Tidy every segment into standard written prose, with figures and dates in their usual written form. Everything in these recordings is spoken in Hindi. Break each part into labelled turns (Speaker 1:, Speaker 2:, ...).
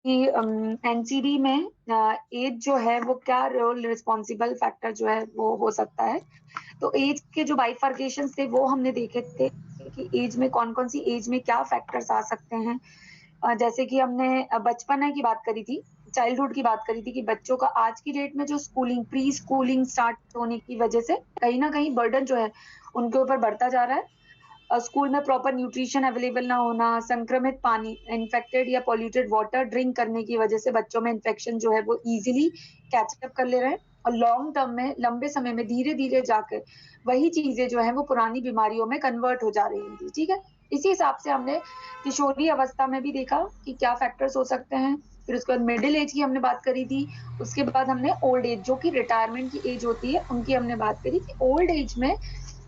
Speaker 1: एनसीडी में एज जो है वो क्या रोल रिस्पॉन्सिबल फैक्टर जो है वो हो सकता है। तो एज के जो बाइफर्केशन थे वो हमने देखे थे कि एज में कौन कौन सी एज में क्या फैक्टर्स आ सकते हैं। जैसे कि हमने बचपना की बात करी थी, चाइल्डहुड की बात करी थी कि बच्चों का आज की डेट में जो स्कूलिंग प्री स्कूलिंग स्टार्ट होने की वजह से कहीं ना कहीं बर्डन जो है उनके ऊपर बढ़ता जा रहा है। स्कूल में प्रॉपर न्यूट्रिशन अवेलेबल ना होना, संक्रमित पानी, इन्फेक्टेड या पॉल्यूटेड वाटर ड्रिंक करने की वजह से बच्चों में इन्फेक्शन जो है वो इजीली कैचअप कर ले रहे हैं और लॉन्ग टर्म में लंबे समय में धीरे धीरे जाकर वही चीजें जो है वो पुरानी बीमारियों में कन्वर्ट हो जा रही थी। ठीक है, इसी हिसाब से हमने किशोरी अवस्था में भी देखा कि क्या फैक्टर्स हो सकते हैं। फिर उसके बाद मिडिल एज की हमने बात करी थी। उसके बाद हमने ओल्ड एज जो कि रिटायरमेंट की एज होती है उनकी हमने बात करी कि ओल्ड एज में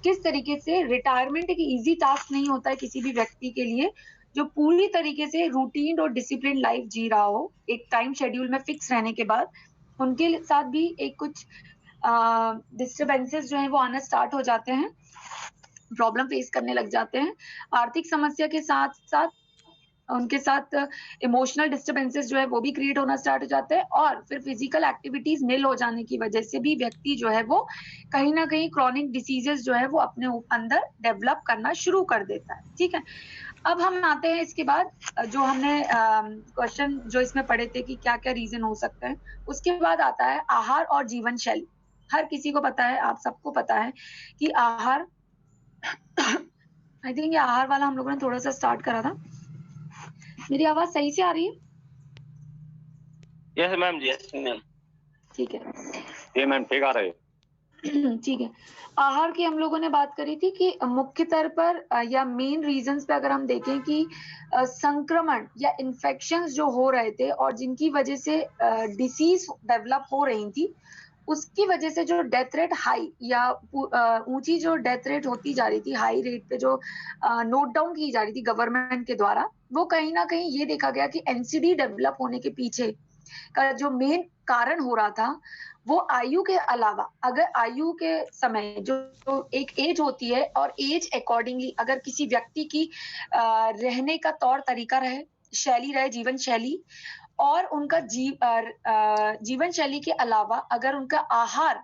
Speaker 1: किस तरीके से रिटायरमेंट एक इजी टास्क नहीं होता है किसी भी व्यक्ति के लिए जो पूरी तरीके से रूटीन और डिसिप्लिन लाइफ जी रहा हो एक टाइम शेड्यूल में फिक्स रहने के बाद उनके साथ भी एक कुछ डिस्टरबेंसेस जो है वो आना स्टार्ट हो जाते हैं, प्रॉब्लम फेस करने लग जाते हैं। आर्थिक समस्या के साथ साथ उनके साथ इमोशनल डिस्टरबेंसेस जो है वो भी क्रिएट होना स्टार्ट हो जाते हैं और फिर फिजिकल एक्टिविटीज निल हो जाने की वजह से भी व्यक्ति जो है वो कहीं ना कहीं क्रॉनिक डिसीजेस जो है वो अपने अंदर डेवलप करना शुरू कर देता है। ठीक है, अब हम आते हैं इसके बाद जो हमने क्वेश्चन जो इसमें पढ़े थे कि क्या क्या रीजन हो सकते हैं, उसके बाद आता है आहार और जीवन शैली। हर किसी को पता है, आप सबको पता है कि आहार आई थिंक ये आहार वाला हम लोगों ने थोड़ा सा स्टार्ट करा था। मेरी आवाज सही से आ रही है?
Speaker 2: Yes ma'am, yes ma'am.
Speaker 1: ठीक है,
Speaker 2: ये मैम ठीक आ रहे हैं।
Speaker 1: ठीक है। आहार की हम लोगों ने बात करी थी कि मुख्य तौर पर या मेन रीजंस पे अगर हम देखें कि संक्रमण या इन्फेक्शंस जो हो रहे थे और जिनकी वजह से डिसीज डेवलप हो रही थी उसकी वजह से जो डेथ रेट हाई या ऊंची जो डेथ रेट होती जा रही थी, हाई रेट पे जो नोट डाउन की जा रही थी गवर्नमेंट के द्वारा, वो कहीं ना कहीं ये देखा गया कि एनसीडी डेवलप होने के पीछे का जो मेन कारण हो रहा था वो आयु के अलावा, अगर आयु के समय जो एक एज होती है और एज अकॉर्डिंगली अगर किसी व्यक्ति की रहने का तौर तरीका रहे, शैली रहे, जीवन शैली, और उनका जीवन शैली के अलावा अगर उनका आहार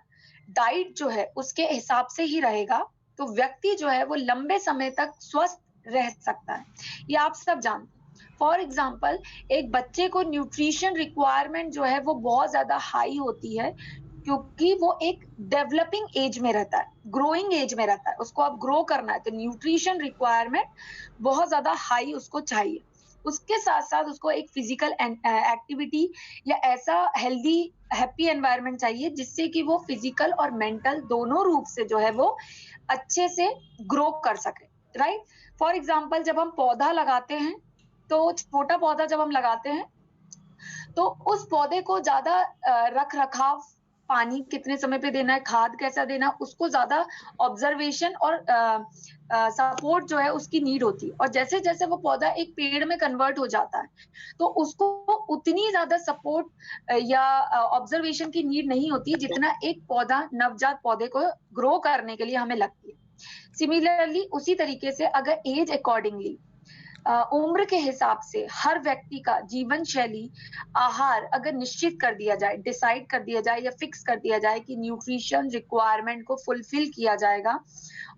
Speaker 1: डाइट जो है उसके हिसाब से ही रहेगा तो व्यक्ति जो है वो लंबे समय तक स्वस्थ रह सकता है। ये आप सब जानते हैं। फॉर एग्जाम्पल एक बच्चे को न्यूट्रिशन रिक्वायरमेंट जो है वो बहुत ज्यादा हाई होती है क्योंकि वो एक डेवलपिंग एज में रहता है, ग्रोइंग एज में रहता है, उसको अब ग्रो करना है तो न्यूट्रिशन रिक्वायरमेंट बहुत ज्यादा हाई उसको चाहिए। उसके साथ साथ उसको एक फिजिकल एक्टिविटी या ऐसा हेल्दी हैप्पी एनवायरनमेंट चाहिए जिससे कि वो फिजिकल और मेंटल दोनों रूप से जो है वो अच्छे से ग्रो कर सके। राइट, फॉर एग्जाम्पल जब हम पौधा लगाते हैं तो छोटा पौधा जब हम लगाते हैं तो उस पौधे को ज्यादा रख रखाव, पानी कितने समय पे देना है, खाद कैसा देना, उसको ज्यादा ऑब्जर्वेशन और सपोर्ट जो है उसकी नीड होती है। और जैसे जैसे वो पौधा एक पेड़ में कन्वर्ट हो जाता है तो उसको उतनी ज्यादा सपोर्ट या ऑब्जर्वेशन की नीड नहीं होती जितना एक पौधा नवजात पौधे को ग्रो करने के लिए हमें लगती है। सिमिलरली उसी तरीके से अगर एज अकॉर्डिंगली उम्र के हिसाब से हर व्यक्ति का जीवन शैली, आहार अगर निश्चित कर दिया जाए, डिसाइड कर दिया जाए या फिक्स कर दिया जाए कि न्यूट्रिशन रिक्वायरमेंट को फुलफिल किया जाएगा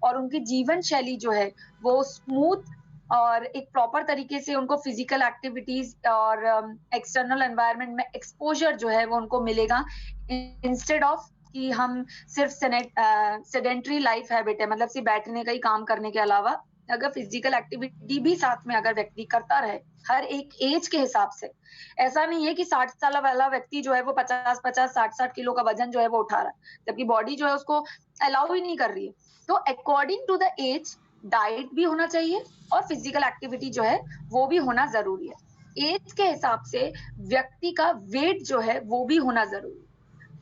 Speaker 1: और उनकी जीवन शैली जो है वो स्मूथ और एक प्रॉपर तरीके से उनको फिजिकल एक्टिविटीज और एक्सटर्नल एनवायरनमेंट में एक्सपोजर जो है वो उनको मिलेगा इंस्टेड ऑफ कि हम सिर्फ सेडेंट्री लाइफ हैबिट है, मतलब सिर्फ बैठने का ही काम करने के अलावा अगर फिजिकल एक्टिविटी भी साथ में अगर व्यक्ति करता रहे हर एक एज के हिसाब से। ऐसा नहीं है कि 60 साल वाला व्यक्ति जो है वो 50-50 60-60 किलो का वजन जो है वो उठा रहा है जबकि बॉडी जो है उसको अलाउ ही नहीं कर रही है। तो according to the age diet भी होना चाहिए और फिजिकल एक्टिविटी जो है वो भी होना जरूरी है। एज के हिसाब से व्यक्ति का वेट जो है वो भी होना जरूरी है।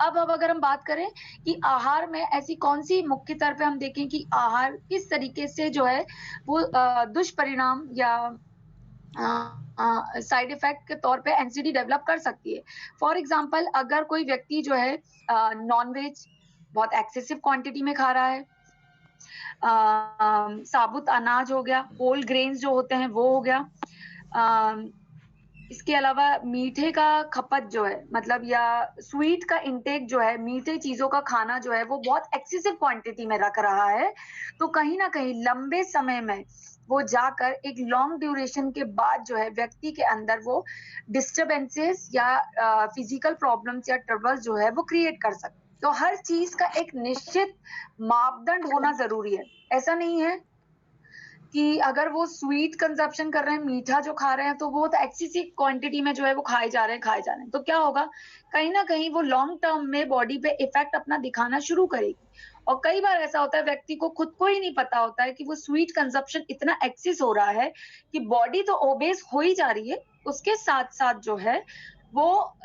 Speaker 1: अब अगर हम बात करें कि आहार में ऐसी कौन सी मुख्य तौर पे हम देखें कि आहार किस तरीके से जो है वो दुष्परिणाम या साइड इफेक्ट के तौर पे एनसीडी डेवलप कर सकती है। फॉर एग्जांपल अगर कोई व्यक्ति जो है नॉन वेज बहुत एक्सेसिव क्वांटिटी में खा रहा है, साबुत अनाज हो गया, होल ग्रेन्स जो होते हैं वो हो गया, इसके अलावा मीठे का खपत जो है मतलब या स्वीट का इंटेक जो है, मीठे चीजों का खाना जो है वो बहुत एक्सेसिव क्वांटिटी में रख रहा है, तो कहीं ना कहीं लंबे समय में वो जाकर एक लॉन्ग ड्यूरेशन के बाद जो है व्यक्ति के अंदर वो डिस्टरबेंसेस या फिजिकल प्रॉब्लम्स या ट्रबल्स जो है वो क्रिएट कर सकते। तो हर चीज का एक निश्चित मापदंड होना जरूरी है। ऐसा नहीं है कि अगर वो स्वीट कंजप्शन कर रहे हैं, मीठा जो खा रहे हैं, तो वो तो एक्सेसिव क्वांटिटी में जो है वो खाए जा रहे हैं, तो क्या होगा, कहीं ना कहीं वो लॉन्ग टर्म में बॉडी पे इफेक्ट अपना दिखाना शुरू करेगी। और कई बार ऐसा होता है व्यक्ति को खुद को ही नहीं पता होता है कि वो स्वीट कंजप्शन इतना एक्सेस हो रहा है कि बॉडी तो ओबेस हो ही जा रही है, उसके साथ साथ जो है वो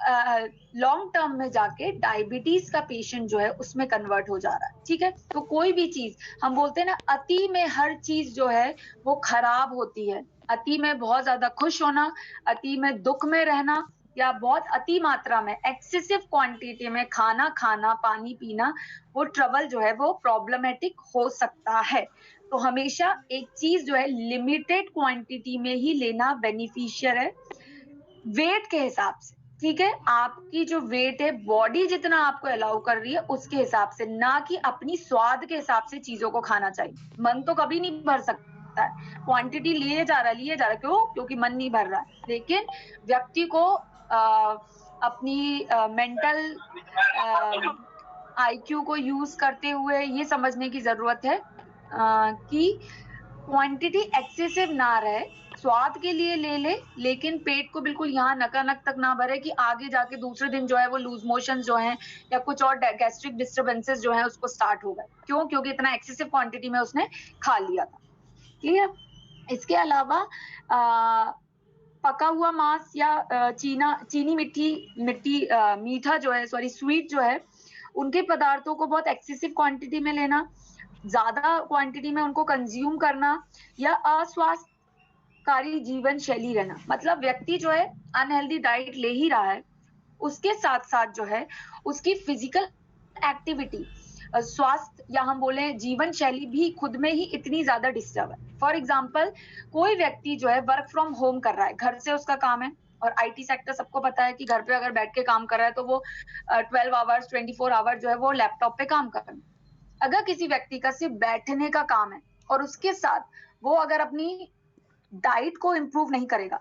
Speaker 1: लॉन्ग टर्म में जाके डायबिटीज का पेशेंट जो है उसमें कन्वर्ट हो जा रहा है। ठीक है, तो कोई भी चीज हम बोलते हैं ना, अति में हर चीज जो है वो खराब होती है। अति में बहुत ज्यादा खुश होना, अति में दुख में रहना, या बहुत अति मात्रा में एक्सेसिव क्वांटिटी में खाना खाना, पानी पीना, वो ट्रबल जो है वो प्रॉब्लमेटिक हो सकता है। तो हमेशा एक चीज जो है लिमिटेड क्वांटिटी में ही लेना बेनिफिशियल है, वेट के हिसाब से। ठीक है, आपकी जो वेट है, बॉडी जितना आपको अलाउ कर रही है उसके हिसाब से, ना कि अपनी स्वाद के हिसाब से चीजों को खाना चाहिए। मन तो कभी नहीं भर सकता है, क्वांटिटी लिए जा रहा है, क्यों? क्योंकि मन नहीं भर रहा है। लेकिन व्यक्ति को अपनी मेंटल आईक्यू को यूज करते हुए ये समझने की जरूरत है कि क्वांटिटी एक्सेसिव ना रहे, स्वाद के लिए ले ले, लेकिन पेट को बिल्कुल यहाँ नकानक तक ना भरे कि आगे जाके दूसरे दिन जो है वो लूज मोशन जो है या कुछ और गैस्ट्रिक डिस्टरबेंसेस जो है उसको स्टार्ट हो गए। क्यों? क्योंकि इतना एक्सेसिव क्वांटिटी में उसने खा लिया था। ठीक है, इसके अलावा पका हुआ मांस या चीनी मीठा जो है, स्वीट जो है, उनके पदार्थों को बहुत एक्सेसिव क्वांटिटी में लेना, ज्यादा क्वांटिटी में उनको कंज्यूम करना, या अस्वास्थ्यकारी जीवन शैली रहना। मतलब व्यक्ति जो है अनहेल्दी डाइट ले ही रहा है, उसके साथ साथ जो है उसकी फिजिकल एक्टिविटी, स्वास्थ्य या हम बोले जीवन शैली भी खुद में ही इतनी ज्यादा डिस्टर्ब है। फॉर एग्जाम्पल, कोई व्यक्ति जो है वर्क फ्रॉम होम कर रहा है, घर से उसका काम है, और आईटी सेक्टर सबको पता है कि घर पे अगर बैठ के काम कर रहा है तो वो 12 आवर्स 24 आवर्स जो है वो लैपटॉप पे काम कर रहा है। अगर किसी व्यक्ति का सिर्फ बैठने का काम है और उसके साथ वो अगर अपनी डाइट को इम्प्रूव नहीं करेगा,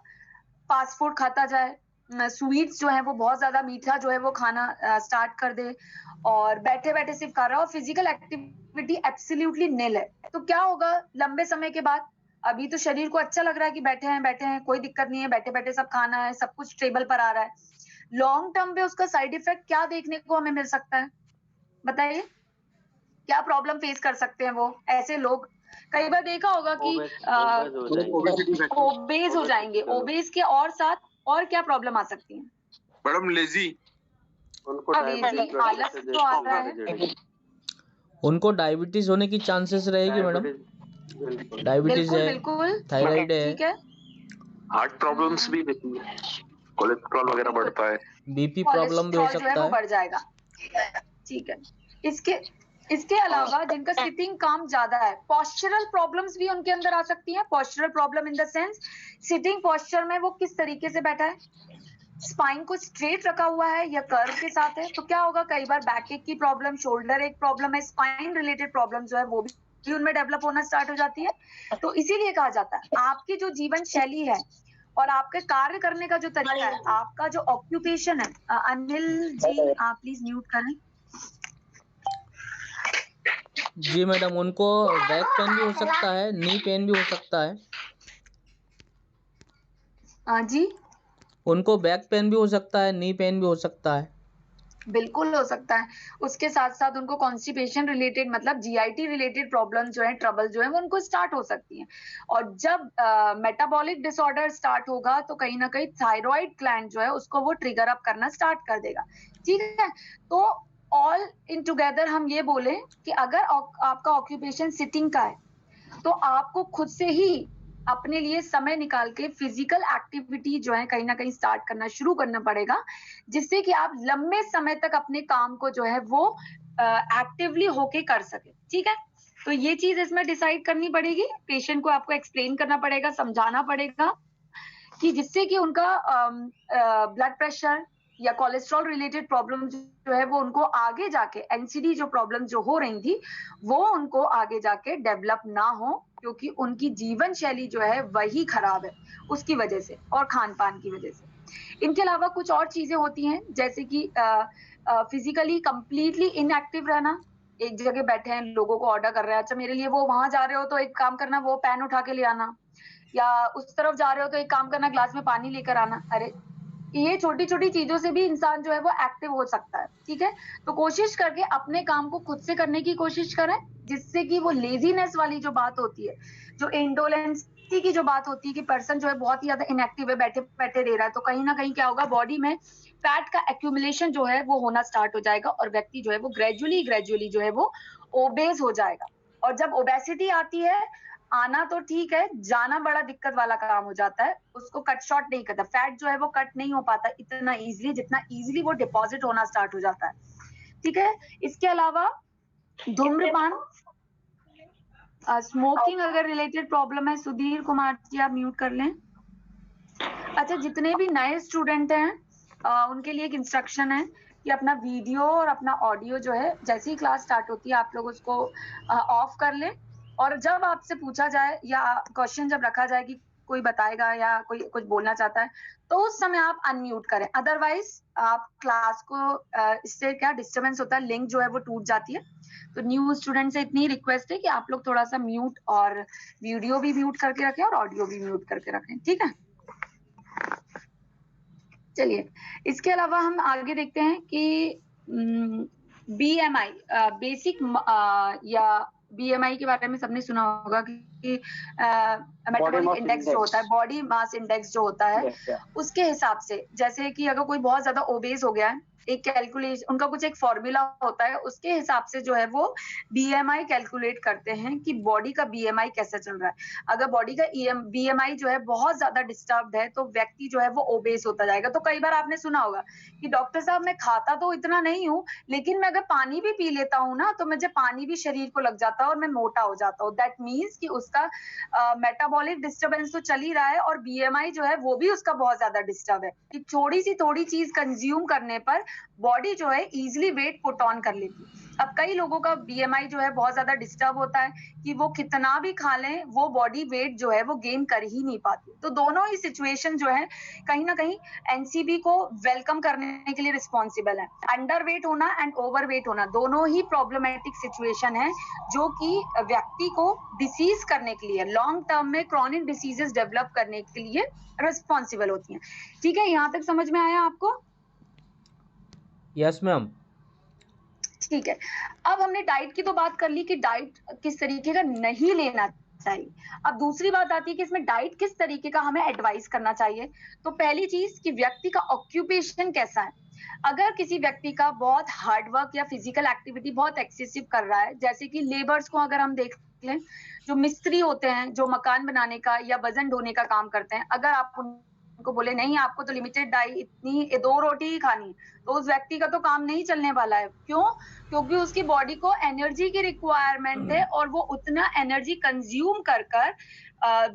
Speaker 1: फास्ट फूड खाता जाए, स्वीट्स जो है वो बहुत ज्यादा मीठा जो है वो खाना स्टार्ट कर दे, और बैठे बैठे सिर्फ खा रहा हो, फिजिकल एक्टिविटी एब्सोल्युटली निल है, तो क्या होगा लंबे समय के बाद? अभी तो शरीर को अच्छा लग रहा है कि बैठे हैं कोई दिक्कत नहीं है, बैठे बैठे सब खाना है, सब कुछ टेबल पर आ रहा है। लॉन्ग टर्म पे उसका साइड इफेक्ट क्या देखने को हमें मिल सकता है? बताइए, क्या प्रॉब्लम फेस कर सकते हैं वो ऐसे लोग? कई बार देखा होगा कि ओबेज हो जाएंगे। ओबेज के और साथ और क्या प्रॉब्लम आ सकती है
Speaker 3: मैडम? लेजी,
Speaker 1: आलस तो आ रहा है,
Speaker 4: उनको डायबिटीज होने की चांसेस रहेगी मैडम। डायबिटीज है,
Speaker 1: बिल्कुल
Speaker 4: थायराइड है,
Speaker 1: ठीक है,
Speaker 3: हार्ट प्रॉब्लम्स भी रहती है, कोलेस्ट्रॉल वगैरह बढ़ता है,
Speaker 4: बीपी प्रॉब्लम भी हो
Speaker 1: कोलेस्ट्रॉल जो है
Speaker 4: सकता
Speaker 1: वो
Speaker 4: है।
Speaker 1: बढ़ जाएगा। ठीक है, इसके अलावा जिनका सिटिंग काम ज्यादा है, पोस्चरल प्रॉब्लम्स भी उनके अंदर आ सकती हैं। Postural problem in the sense, sitting posture में वो किस तरीके से बैठा है, स्पाइन को स्ट्रेट रखा हुआ है या कर्व के साथ है, तो क्या होगा, कई बार बैक एक की प्रॉब्लम, शोल्डर एक प्रॉब्लम है, स्पाइन रिलेटेड प्रॉब्लम जो है वो भी उनमें डेवलप होना स्टार्ट हो जाती है। तो इसीलिए कहा जाता है आपकी जो जीवन शैली है और आपके कार्य करने का जो तरीका है, आपका जो ऑक्यूपेशन है, अनिल जी आप प्लीज म्यूट करें।
Speaker 4: जी मैडम, उनको बैक पेन भी हो सकता है, नी पेन भी हो सकता है।
Speaker 1: जी,
Speaker 4: उनको बैक पेन भी हो सकता है, नी पेन भी हो सकता है।
Speaker 1: बिल्कुल हो सकता है। उसके साथ साथ उनको कॉन्स्टिपेशन रिलेटेड मतलब जीआईटी रिलेटेड प्रॉब्लम जो है, ट्रबल जो है वो उनको स्टार्ट हो सकती है। और जब मेटाबॉलिक डिसऑर्डर स्टार्ट होगा तो कहीं ना कहीं थायराइड ग्लैंड जो है उसको वो ट्रिगर अप करना स्टार्ट कर देगा। ठीक है, तो ऑल इन टुगेदर हम ये बोले कि अगर आपका ऑक्यूपेशन सिटिंग का है तो आपको खुद से ही अपने लिए समय निकाल के फिजिकल एक्टिविटी जो है कहीं ना कहीं स्टार्ट करना शुरू करना पड़ेगा, जिससे कि आप लंबे समय तक अपने काम को जो है वो एक्टिवली होके कर सके। ठीक है, तो ये चीज इसमें डिसाइड करनी पड़ेगी, पेशेंट को आपको एक्सप्लेन करना पड़ेगा, समझाना पड़ेगा कि जिससे कि उनका ब्लड प्रेशर या कोलेस्ट्रॉल रिलेटेड प्रॉब्लम जो है वो उनको आगे जाके एनसीडी जो प्रॉब्लम जो हो रही थी वो उनको आगे जाके डेवलप ना हो, क्योंकि उनकी जीवन शैली जो है वही खराब है उसकी वजह से और खान पान की वजह से। इनके अलावा कुछ और चीजें होती हैं, जैसे कि फिजिकली कंप्लीटली इनएक्टिव रहना, एक जगह बैठे हैं, लोगों को ऑर्डर कर रहे हैं, अच्छा मेरे लिए वो वहां जा रहे हो तो एक काम करना वो पैन उठा के ले आना, या उस तरफ जा रहे हो तो एक काम करना ग्लास में पानी लेकर आना। अरे ये छोटी छोटी चीजों से भी इंसान जो है वो एक्टिव हो सकता है, ठीक है। तो कोशिश करके अपने काम को खुद से करने की कोशिश करें, जिससे कि वो लेजीनेस वाली जो बात होती है, जो इंडोलेंसी की जो बात होती है कि पर्सन जो है बहुत ही ज्यादा इनएक्टिव है, बैठे बैठे रह रहा है, तो कहीं ना कहीं क्या होगा, बॉडी में फैट का एक्यूमुलेशन जो है वो होना स्टार्ट हो जाएगा और व्यक्ति जो है वो ग्रेजुअली जो है वो ओबेज हो जाएगा। और जब ओबेसिटी आती है, आना तो ठीक है, जाना बड़ा दिक्कत वाला काम हो जाता है, उसको कट शॉर्ट नहीं करता, फैट जो है वो कट नहीं हो पाता इतना इजीली जितना इजीली वो डिपॉजिट होना स्टार्ट हो जाता है, ठीक है। इसके अलावा धूम्रपान, स्मोकिंग अगर रिलेटेड प्रॉब्लम है, सुधीर कुमार जी आप म्यूट कर लें। अच्छा, जितने भी नए स्टूडेंट हैं उनके लिए एक इंस्ट्रक्शन है कि अपना वीडियो और अपना ऑडियो जो है जैसे ही क्लास स्टार्ट होती है आप लोग उसको ऑफ कर लें, और जब आपसे पूछा जाए या क्वेश्चन जब रखा जाए कि कोई बताएगा या कोई कुछ बोलना चाहता है तो उस समय आप अनम्यूट करें, अदरवाइज आप क्लास को इससे क्या डिस्टरबेंस होता है, लिंक जो है वो टूट जाती है। तो न्यू स्टूडेंट से इतनी रिक्वेस्ट है कि आप लोग थोड़ा सा म्यूट और वीडियो भी म्यूट करके रखें और ऑडियो भी म्यूट करके रखें, ठीक है। चलिए, इसके अलावा हम आगे देखते हैं कि बीएमआई बेसिक या बीएमआई के बारे में सबने सुना होगा कि मेटाबॉलिक इंडेक्स जो होता है, बॉडी मास इंडेक्स जो होता है, उसके हिसाब से, जैसे कि अगर कोई बहुत ज्यादा ओबेस हो गया है, एक कैलकुलेशन उनका कुछ एक फॉर्मूला होता है, उसके हिसाब से जो है वो बीएमआई कैलकुलेट करते हैं कि बॉडी का बीएमआई कैसा चल रहा है। अगर बॉडी का बीएमआई जो है बहुत ज्यादा डिस्टर्ब्ड है तो व्यक्ति जो है वो ओबेस होता जाएगा। तो कई बार आपने सुना होगा कि डॉक्टर साहब मैं खाता तो इतना नहीं हूँ, लेकिन मैं अगर पानी भी पी लेता हूँ ना तो मुझे पानी भी शरीर को लग जाता है और मैं मोटा हो जाता हूँ। दैट मीन्स कि उसका मेटाबॉलिक डिस्टर्बेंस तो चल ही रहा है और बीएमआई जो है वो भी उसका बहुत ज्यादा डिस्टर्ब है कि थोड़ी चीज कंज्यूम करने पर बॉडी जो है इजीली वेट पुट ऑन कर लेती है। अब कई लोगों का बीएमआई जो है बहुत ज्यादा डिस्टर्ब होता है कि वो कितना भी खा लें वो बॉडी वेट जो है वो गेन कर ही नहीं पाती। तो दोनों ही सिचुएशन जो है कहीं ना कहीं एनसीबी को वेलकम करने के लिए रिस्पॉन्सिबल है। अंडर वेट होना एंड ओवर वेट होना दोनों ही प्रॉब्लमेटिक सिचुएशन है जो कि व्यक्ति को डिसीज करने के लिए, लॉन्ग टर्म में क्रॉनिक डिसीजेस डेवलप करने के लिए रिस्पॉन्सिबल होती हैं। ठीक है, यहाँ तक समझ में आया आपको?
Speaker 4: Yes ma'am.
Speaker 1: ठीक है, अब हमने डाइट की तो बात कर ली कि डाइट किस तरीके का नहीं लेना चाहिए। अब दूसरी बात आती है कि इसमें डाइट किस तरीके का हमें एडवाइस करना चाहिए। तो पहली चीज कि व्यक्ति का ऑक्यूपेशन कैसा है। अगर किसी व्यक्ति का बहुत हार्ड वर्क या फिजिकल एक्टिविटी बहुत एक्सेसिव कर रहा है, जैसे कि लेबर्स को अगर हम देख लें, जो मिस्त्री होते हैं जो मकान बनाने का या वजन ढोने का काम करते हैं, अगर आप उनको बोले नहीं आपको तो लिमिटेड डाइट इतनी 2 रोटी ही खानी है, तो उस व्यक्ति का तो काम नहीं चलने वाला है। क्यों? क्योंकि उसकी बॉडी को एनर्जी की रिक्वायरमेंट है और वो उतना एनर्जी कंज्यूम कर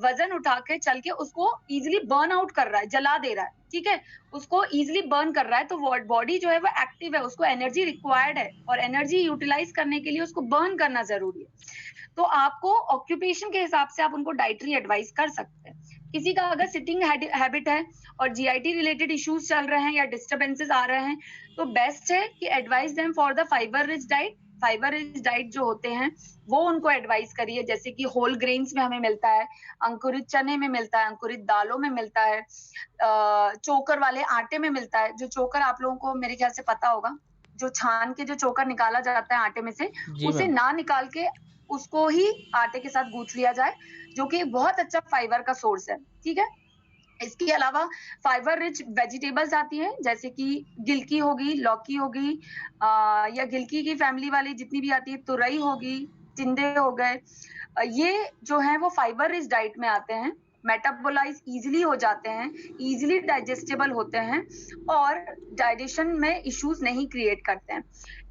Speaker 1: वजन उठा के चल के उसको इजिली बर्न आउट कर रहा है, जला दे रहा है, ठीक है, उसको इजिली बर्न कर रहा है। तो बॉडी जो है वो एक्टिव है, उसको एनर्जी रिक्वायर्ड है और एनर्जी यूटिलाइज करने के लिए उसको बर्न करना जरूरी है। तो आपको ऑक्यूपेशन के हिसाब से आप उनको डाइटरी एडवाइस कर सकते हैं। किसी का अगर सिटिंग हैबिट है और जीआईटी रिलेटेड इश्यूज चल रहे हैं या डिस्टर्बेंसेस आ रहे हैं, तो बेस्ट है कि advice them for the fibre rich diet. Fibre rich diet जो होते हैं वो उनको एडवाइस करिए, जैसे कि होल ग्रेन्स में हमें मिलता है, अंकुरित चने में मिलता है, अंकुरित दालों में मिलता है, चोकर वाले आटे में मिलता है। जो चोकर आप लोगों को मेरे ख्याल से पता होगा, जो छान के जो चोकर निकाला जाता है आटे में से, उसे ना निकाल के उसको ही आटे के साथ गूंथ लिया जाए, जो कि बहुत अच्छा फाइबर का सोर्स है, ठीक है। इसके अलावा फाइबर रिच वेजिटेबल्स आती हैं, जैसे कि गिलकी होगी, लौकी होगी, या गिलकी की फैमिली वाली जितनी भी आती है, तुरई होगी, टिंडे हो गए, ये जो है वो फाइबर रिच डाइट में आते हैं। मेटाबोलाइज इजीली हो जाते हैं, इजीली डाइजेस्टेबल होते हैं और डाइजेशन में इश्यूज नहीं क्रिएट करते हैं।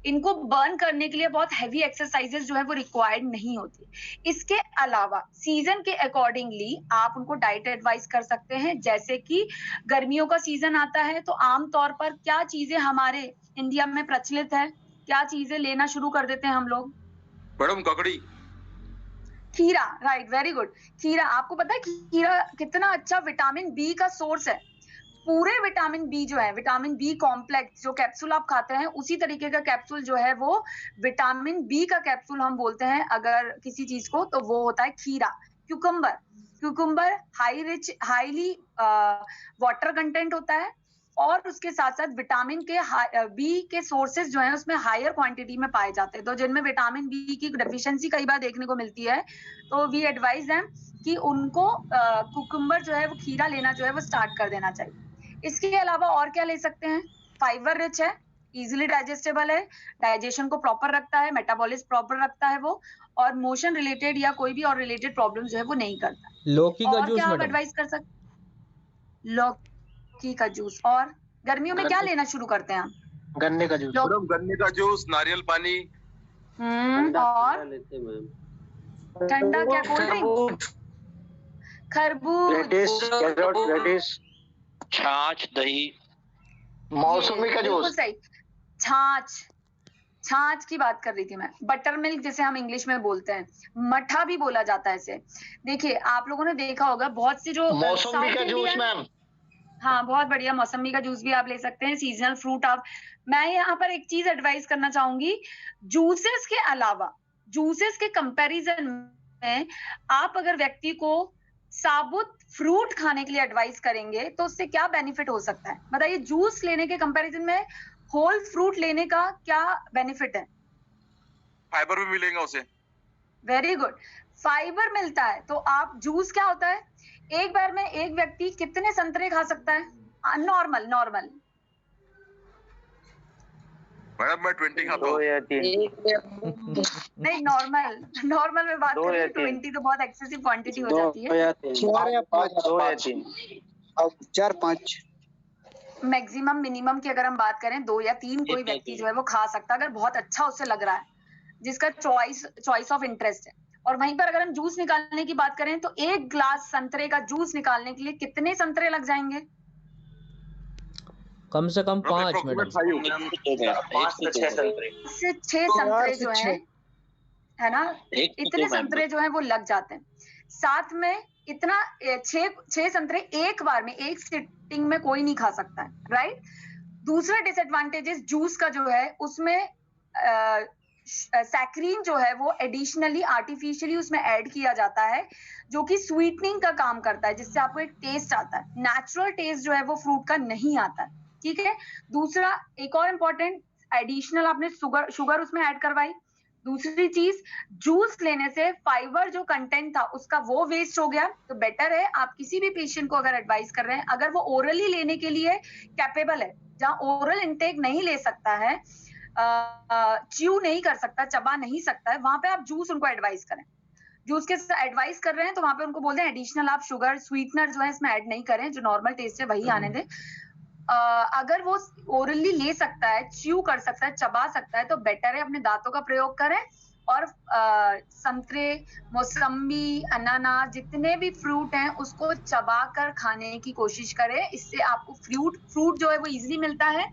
Speaker 1: इनको बर्न करने के लिए बहुत हैवी एक्सरसाइजेस जो है वो रिक्वायर्ड नहीं होती। इसके अलावा सीजन के अकॉर्डिंगली आप उनको डाइट एडवाइस कर सकते हैं। जैसे कि गर्मियों का सीजन आता है तो आमतौर पर क्या चीजें हमारे इंडिया में प्रचलित है, क्या चीजें लेना शुरू कर देते हैं हम लोग?
Speaker 3: मैडम ककड़ी,
Speaker 1: खीरा, राइट, वेरी गुड। खीरा, आपको पता है खीरा कितना अच्छा विटामिन बी का सोर्स है। पूरे विटामिन बी जो है, विटामिन बी कॉम्प्लेक्स जो कैप्सूल आप खाते हैं, उसी तरीके का कैप्सूल जो है वो विटामिन बी का कैप्सूल हम बोलते हैं अगर किसी चीज को, तो वो होता है खीरा। क्यूकम्बर हाईली वाटर कंटेंट होता है और उसके साथ साथ विटामिन के बी के सोर्सेज जो हैं उसमें हायर क्वांटिटी में पाए जाते हैं। तो जिनमें विटामिन बी की डेफिशिएंसी कई बार देखने को मिलती है, तो वी एडवाइज देम कि उनको कुकुम्बर जो है वो खीरा लेना जो है वो स्टार्ट कर देना चाहिए। इसके अलावा और क्या ले सकते हैं? फाइबर रिच है, इजिली डाइजेस्टेबल है, डाइजेशन को प्रॉपर रखता है, मेटाबॉलिज्म प्रॉपर रखता है वो, और मोशन रिलेटेड या कोई भी और रिलेटेड प्रॉब्लम जो है वो नहीं करता।
Speaker 4: लौकी का
Speaker 1: और
Speaker 4: जूस
Speaker 1: क्या आप
Speaker 4: मैडम,
Speaker 1: एडवाइस कर सकते? लौकी का जूस। और गर्मियों में क्या लेना शुरू करते हैं आप?
Speaker 5: गन्ने का जूस।
Speaker 3: मैडम गन्ने का जूस, नारियल पानी,
Speaker 1: और ठंडा क्या? कोल्ड ड्रिंक, खरबूज,
Speaker 5: रेडिश,
Speaker 2: छाछ, दही,
Speaker 5: मौसमी का
Speaker 1: बिल्कुल
Speaker 5: जूस।
Speaker 1: सही। छाछ की बात कर रही थी मैं। बटर मिल्क जिसे हम इंग्लिश में बोलते हैं, मठा भी बोला जाता है इसे। देखिए आप लोगों ने देखा होगा बहुत सी जो
Speaker 5: मौसमी का जूस मैम।
Speaker 1: हाँ, बहुत बढ़िया, मौसमी का जूस भी आप ले सकते हैं, सीजनल फ्रूट आप। मैं यहाँ पर एक चीज एडवाइस करना चाहूंगी, जूसेस के अलावा, जूसेस के कंपैरिजन में आप अगर व्यक्ति को साबुत फ्रूट खाने के लिए एडवाइस करेंगे तो उससे क्या बेनिफिट हो सकता है बताइए? जूस लेने के कंपैरिजन में होल फ्रूट लेने का क्या बेनिफिट है?
Speaker 3: फाइबर भी मिलेगा उसे।
Speaker 1: वेरी गुड, फाइबर मिलता है। तो आप जूस क्या होता है, एक बार में एक व्यक्ति कितने संतरे खा सकता है? नॉर्मल
Speaker 3: मैडम मैं 20 खाता हूँ।
Speaker 1: नहीं, नॉर्मल में बात करें तो 20 तो बहुत एक्सेसिव क्वांटिटी हो जाती है।
Speaker 5: 4-5
Speaker 1: मैक्सिमम मिनिमम की अगर हम बात करें 2 या 3 कोई व्यक्ति जो है वो खा सकता है, अगर बहुत अच्छा उससे लग रहा है, जिसका चॉइस ऑफ इंटरेस्ट है। और वहीं पर अगर हम जूस निकालने की बात करें तो 1 ग्लास संतरे का जूस निकालने के लिए कितने संतरे लग जाएंगे?
Speaker 4: कम से कम 5 मैडम।
Speaker 2: 5 से 6 संतरे,
Speaker 1: से 6 संतरे जो है ना, इतने संतरे जो है वो लग जाते हैं। साथ में इतना 6 संतरे एक बार में, एक सिटिंग में कोई नहीं खा सकता है, राइट? दूसरा डिसएडवांटेजेस जूस का जो है उसमें सैक्रीन जो है वो एडिशनली आर्टिफिशियली उसमें ऐड किया जाता है, जो कि स्वीटनिंग का काम करता है, जिससे आपको एक टेस्ट आता है। नेचुरल टेस्ट जो है वो फ्रूट का नहीं आता है, ठीक है? दूसरा, एक और इम्पोर्टेंट, एडिशनल आपने शुगर उसमें ऐड करवाई। दूसरी चीज, जूस लेने से फाइबर जो कंटेंट था उसका वो वेस्ट हो गया। तो बेटर है आप किसी भी पेशेंट को अगर एडवाइस कर रहे हैं, अगर वो ओरली लेने के लिए कैपेबल है, जहां ओरल इंटेक नहीं ले सकता है, च्यू नहीं कर सकता, चबा नहीं सकता है, वहां पे आप जूस उनको एडवाइस करें। जूस के एडवाइस कर रहे हैं तो वहां पे उनको बोल दें एडिशनल आप शुगर, स्वीटनर जो है इसमें ऐड नहीं करें, जो नॉर्मल टेस्ट है वही आने दें। अगर वो ओरली ले सकता है, च्यू कर सकता है, चबा सकता है, तो बेटर है अपने दांतों का प्रयोग करें और संतरे, मौसम्बी, अनानास, जितने भी फ्रूट हैं उसको चबा कर खाने की कोशिश करें। इससे आपको फ्रूट जो है वो इजीली मिलता है।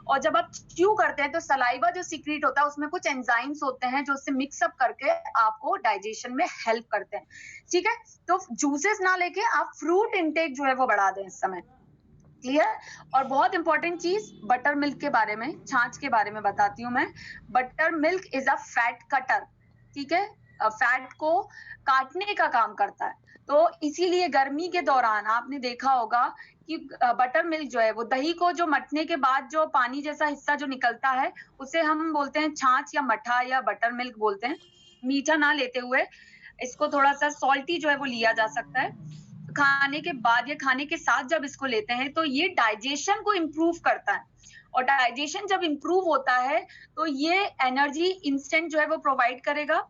Speaker 1: और जब आप च्यू करते हैं तो सलाइवा जो सीक्रेट होता है उसमें कुछ एंजाइम्स होते हैं जो उससे मिक्सअप करके आपको डाइजेशन में हेल्प करते हैं, ठीक है? तो जूसेस ना लेके आप फ्रूट इंटेक जो है वो बढ़ा दें इस समय, क्लियर? और बहुत इंपॉर्टेंट चीज, बटर मिल्क के बारे में, छाछ के बारे में बताती हूँ मैं। Butter milk is a fat cutter, ठीक है? फैट को काटने का काम करता है। तो इसीलिए गर्मी के दौरान आपने देखा होगा कि बटर मिल्क जो है वो दही को जो मथने के बाद जो पानी जैसा हिस्सा जो निकलता है उसे हम बोलते हैं छाछ या मठा या बटर मिल्क बोलते हैं। मीठा ना लेते हुए इसको थोड़ा सा सॉल्टी जो है वो लिया जा सकता है। खाने के बाद या खाने के साथ जब इसको लेते हैं तो ये डाइजेशन को इम्प्रूव करता है, और डाइजेशन जब इम्प्रूव होता है तो ये एनर्जी इंस्टेंट जो है वो प्रोवाइड करेगा।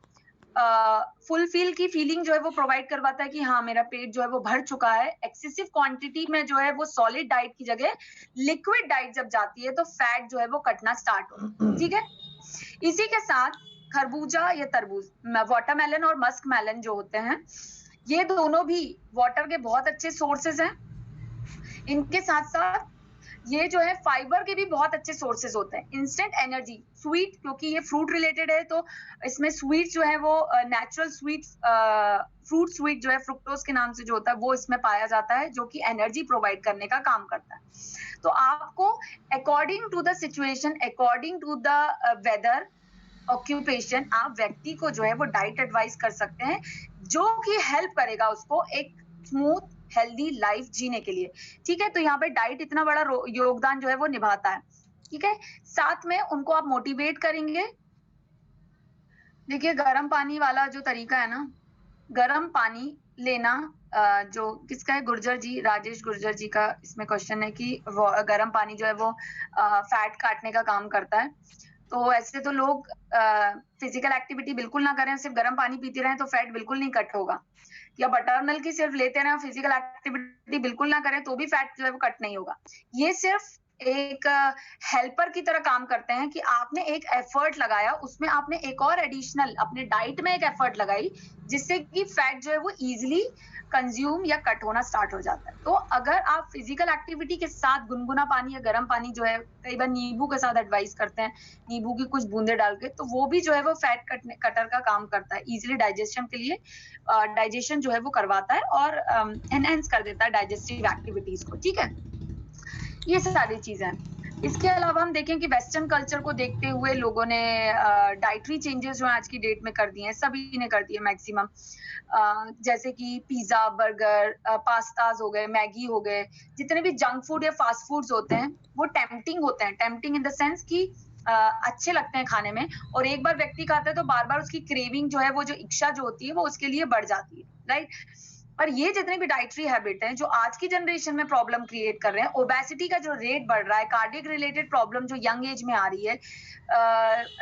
Speaker 1: फुलफिल की फीलिंग जो है वो प्रोवाइड करवाता है कि हाँ मेरा पेट जो है वो भर चुका है। एक्सेसिव क्वांटिटी में जो है वो सॉलिड डाइट की जगह लिक्विड डाइट जब जाती है तो फैट जो है वो कटना स्टार्ट होता है। ठीक है, इसी के साथ खरबूजा या तरबूज, वाटरमेलन और मस्क मेलन जो होते हैं, ये दोनों भी वाटर के बहुत अच्छे सोर्सेज हैं। इनके साथ साथ ये जो है फाइबर के भी बहुत अच्छे सोर्सेज होते हैं। इंस्टेंट एनर्जी, स्वीट, क्योंकि ये फ्रूट रिलेटेड है तो इसमें स्वीट जो है वो नेचुरल स्वीट, फ्रूट स्वीट जो है फ्रुक्टोज के नाम से जो होता है वो इसमें पाया जाता है, जो कि एनर्जी प्रोवाइड करने का काम करता है। तो आपको according to the situation, according to the weather, occupation, आप व्यक्ति को जो है वो डाइट एडवाइस कर सकते हैं जो कि हेल्प करेगा उसको एक स्मूथ हेल्दी लाइफ जीने के लिए। ठीक है, तो यहाँ पे डाइट इतना बड़ा योगदान जो है वो निभाता है। ठीक है, साथ में उनको आप मोटिवेट करेंगे। देखिए गर्म पानी वाला जो तरीका है ना, गर्म पानी लेना, जो किसका है, गुर्जर जी, राजेश गुर्जर जी का इसमें क्वेश्चन है कि गर्म पानी जो है वो फैट काटने का काम करता है। तो ऐसे तो लोग फिजिकल एक्टिविटी बिल्कुल ना करें, सिर्फ गर्म पानी पीते रहें तो फैट बिल्कुल नहीं कट होगा, या बटर मिल्क ही सिर्फ लेते रहें, फिजिकल एक्टिविटी बिल्कुल ना करें तो भी फैट जो है वो कट नहीं होगा। ये सिर्फ एक हेल्पर की तरह काम करते हैं कि आपने एक एफर्ट लगाया, उसमें आपने एक और एडिशनल अपने डाइट में एक एफर्ट लगाई, जिससे कि फैट जो है वो इजीली कंज्यूम या कट होना स्टार्ट हो जाता है। तो अगर आप फिजिकल एक्टिविटी के साथ गुनगुना पानी या गर्म पानी जो है, कई बार नींबू के साथ एडवाइस करते हैं, नींबू की कुछ बूंदे डाल के, तो वो भी जो है वो फैट कटर का काम करता है, इजीली डाइजेशन के लिए डाइजेशन जो है वो करवाता है और एनहेंस कर देता है डाइजेस्टिव एक्टिविटीज को। ठीक है, ये सारी चीजें हैं। इसके अलावा हम देखें कि वेस्टर्न कल्चर को देखते हुए लोगों ने डाइटरी चेंजेस जो आज की डेट में कर दिए हैं, सभी ने कर दिए मैक्सिमम, जैसे कि पिज्जा, बर्गर, पास्ताज हो गए, मैगी हो गए, जितने भी जंक फूड या फास्ट फूड्स होते हैं वो टेम्पटिंग होते हैं। टेम्पटिंग इन द सेंस कि अच्छे लगते हैं खाने में, और एक बार व्यक्ति खाता है तो बार बार उसकी क्रेविंग जो है, वो जो इच्छा जो होती है वो उसके लिए बढ़ जाती है, राइट। पर ये जितने भी डाइटरी हैबिट हैं जो आज की जनरेशन में प्रॉब्लम क्रिएट कर रहे हैं, ओबेसिटी का जो रेट बढ़ रहा है, कार्डियक रिलेटेड प्रॉब्लम जो यंग एज में आ रही है,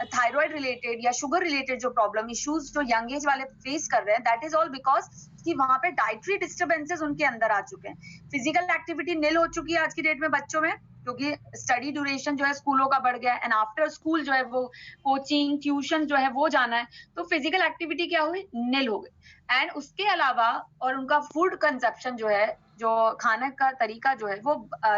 Speaker 1: थायराइड रिलेटेड या शुगर रिलेटेड जो प्रॉब्लम इश्यूज जो यंग एज वाले फेस कर रहे हैं, दैट इज ऑल बिकॉज कि वहां पे डाइटरी डिस्टर्बेंसेस उनके अंदर आ चुके हैं। फिजिकल एक्टिविटी निल हो चुकी है आज की डेट में बच्चों में, क्योंकि स्टडी ड्यूरेशन जो है स्कूलों का बढ़ गया है, एंड आफ्टर स्कूल जो है वो कोचिंग, ट्यूशन जो है वो जाना है, तो फिजिकल एक्टिविटी क्या हुई, निल हो गई। एंड उसके अलावा और उनका फूड कंजप्शन जो है, जो खाने का तरीका जो है वो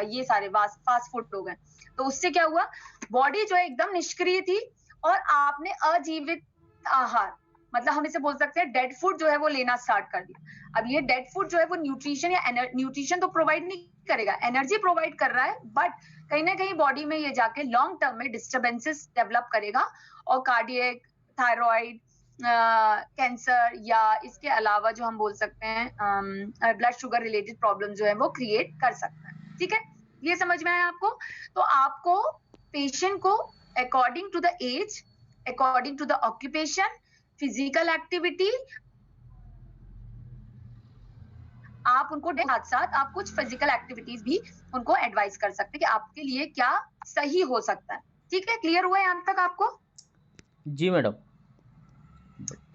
Speaker 1: ये सारे फास्ट फूड हो गए, तो उससे क्या हुआ, बॉडी जो है एकदम निष्क्रिय थी, और आपने अजीवित आहार, मतलब हम इसे बोल सकते हैं डेड फूड जो है वो लेना स्टार्ट कर दिया। अब ये डेड फूड जो है वो न्यूट्रिशन या न्यूट्रिशन तो प्रोवाइड नहीं करेगा, एनर्जी प्रोवाइड कर रहा है, बट कहीं ना कहीं बॉडी में ये जाके लॉन्ग टर्म में डिस्टर्बेंसेस डेवलप करेगा, और कार्डियक, थायराइड, कैंसर, या इसके अलावा जो हम बोल सकते हैं ब्लड शुगर रिलेटेड प्रॉब्लम जो है वो क्रिएट कर सकता है। ठीक है, ये समझ में आया आपको? तो आपको पेशेंट को according to the age, according to the occupation, physical activity, आप उनको साथ साथ आप कुछ फिजिकल एक्टिविटीज भी उनको एडवाइस कर सकते हैं कि आपके लिए क्या सही हो सकता है। ठीक है, क्लियर हुआ है यहाँ तक आपको?
Speaker 4: जी मैडम।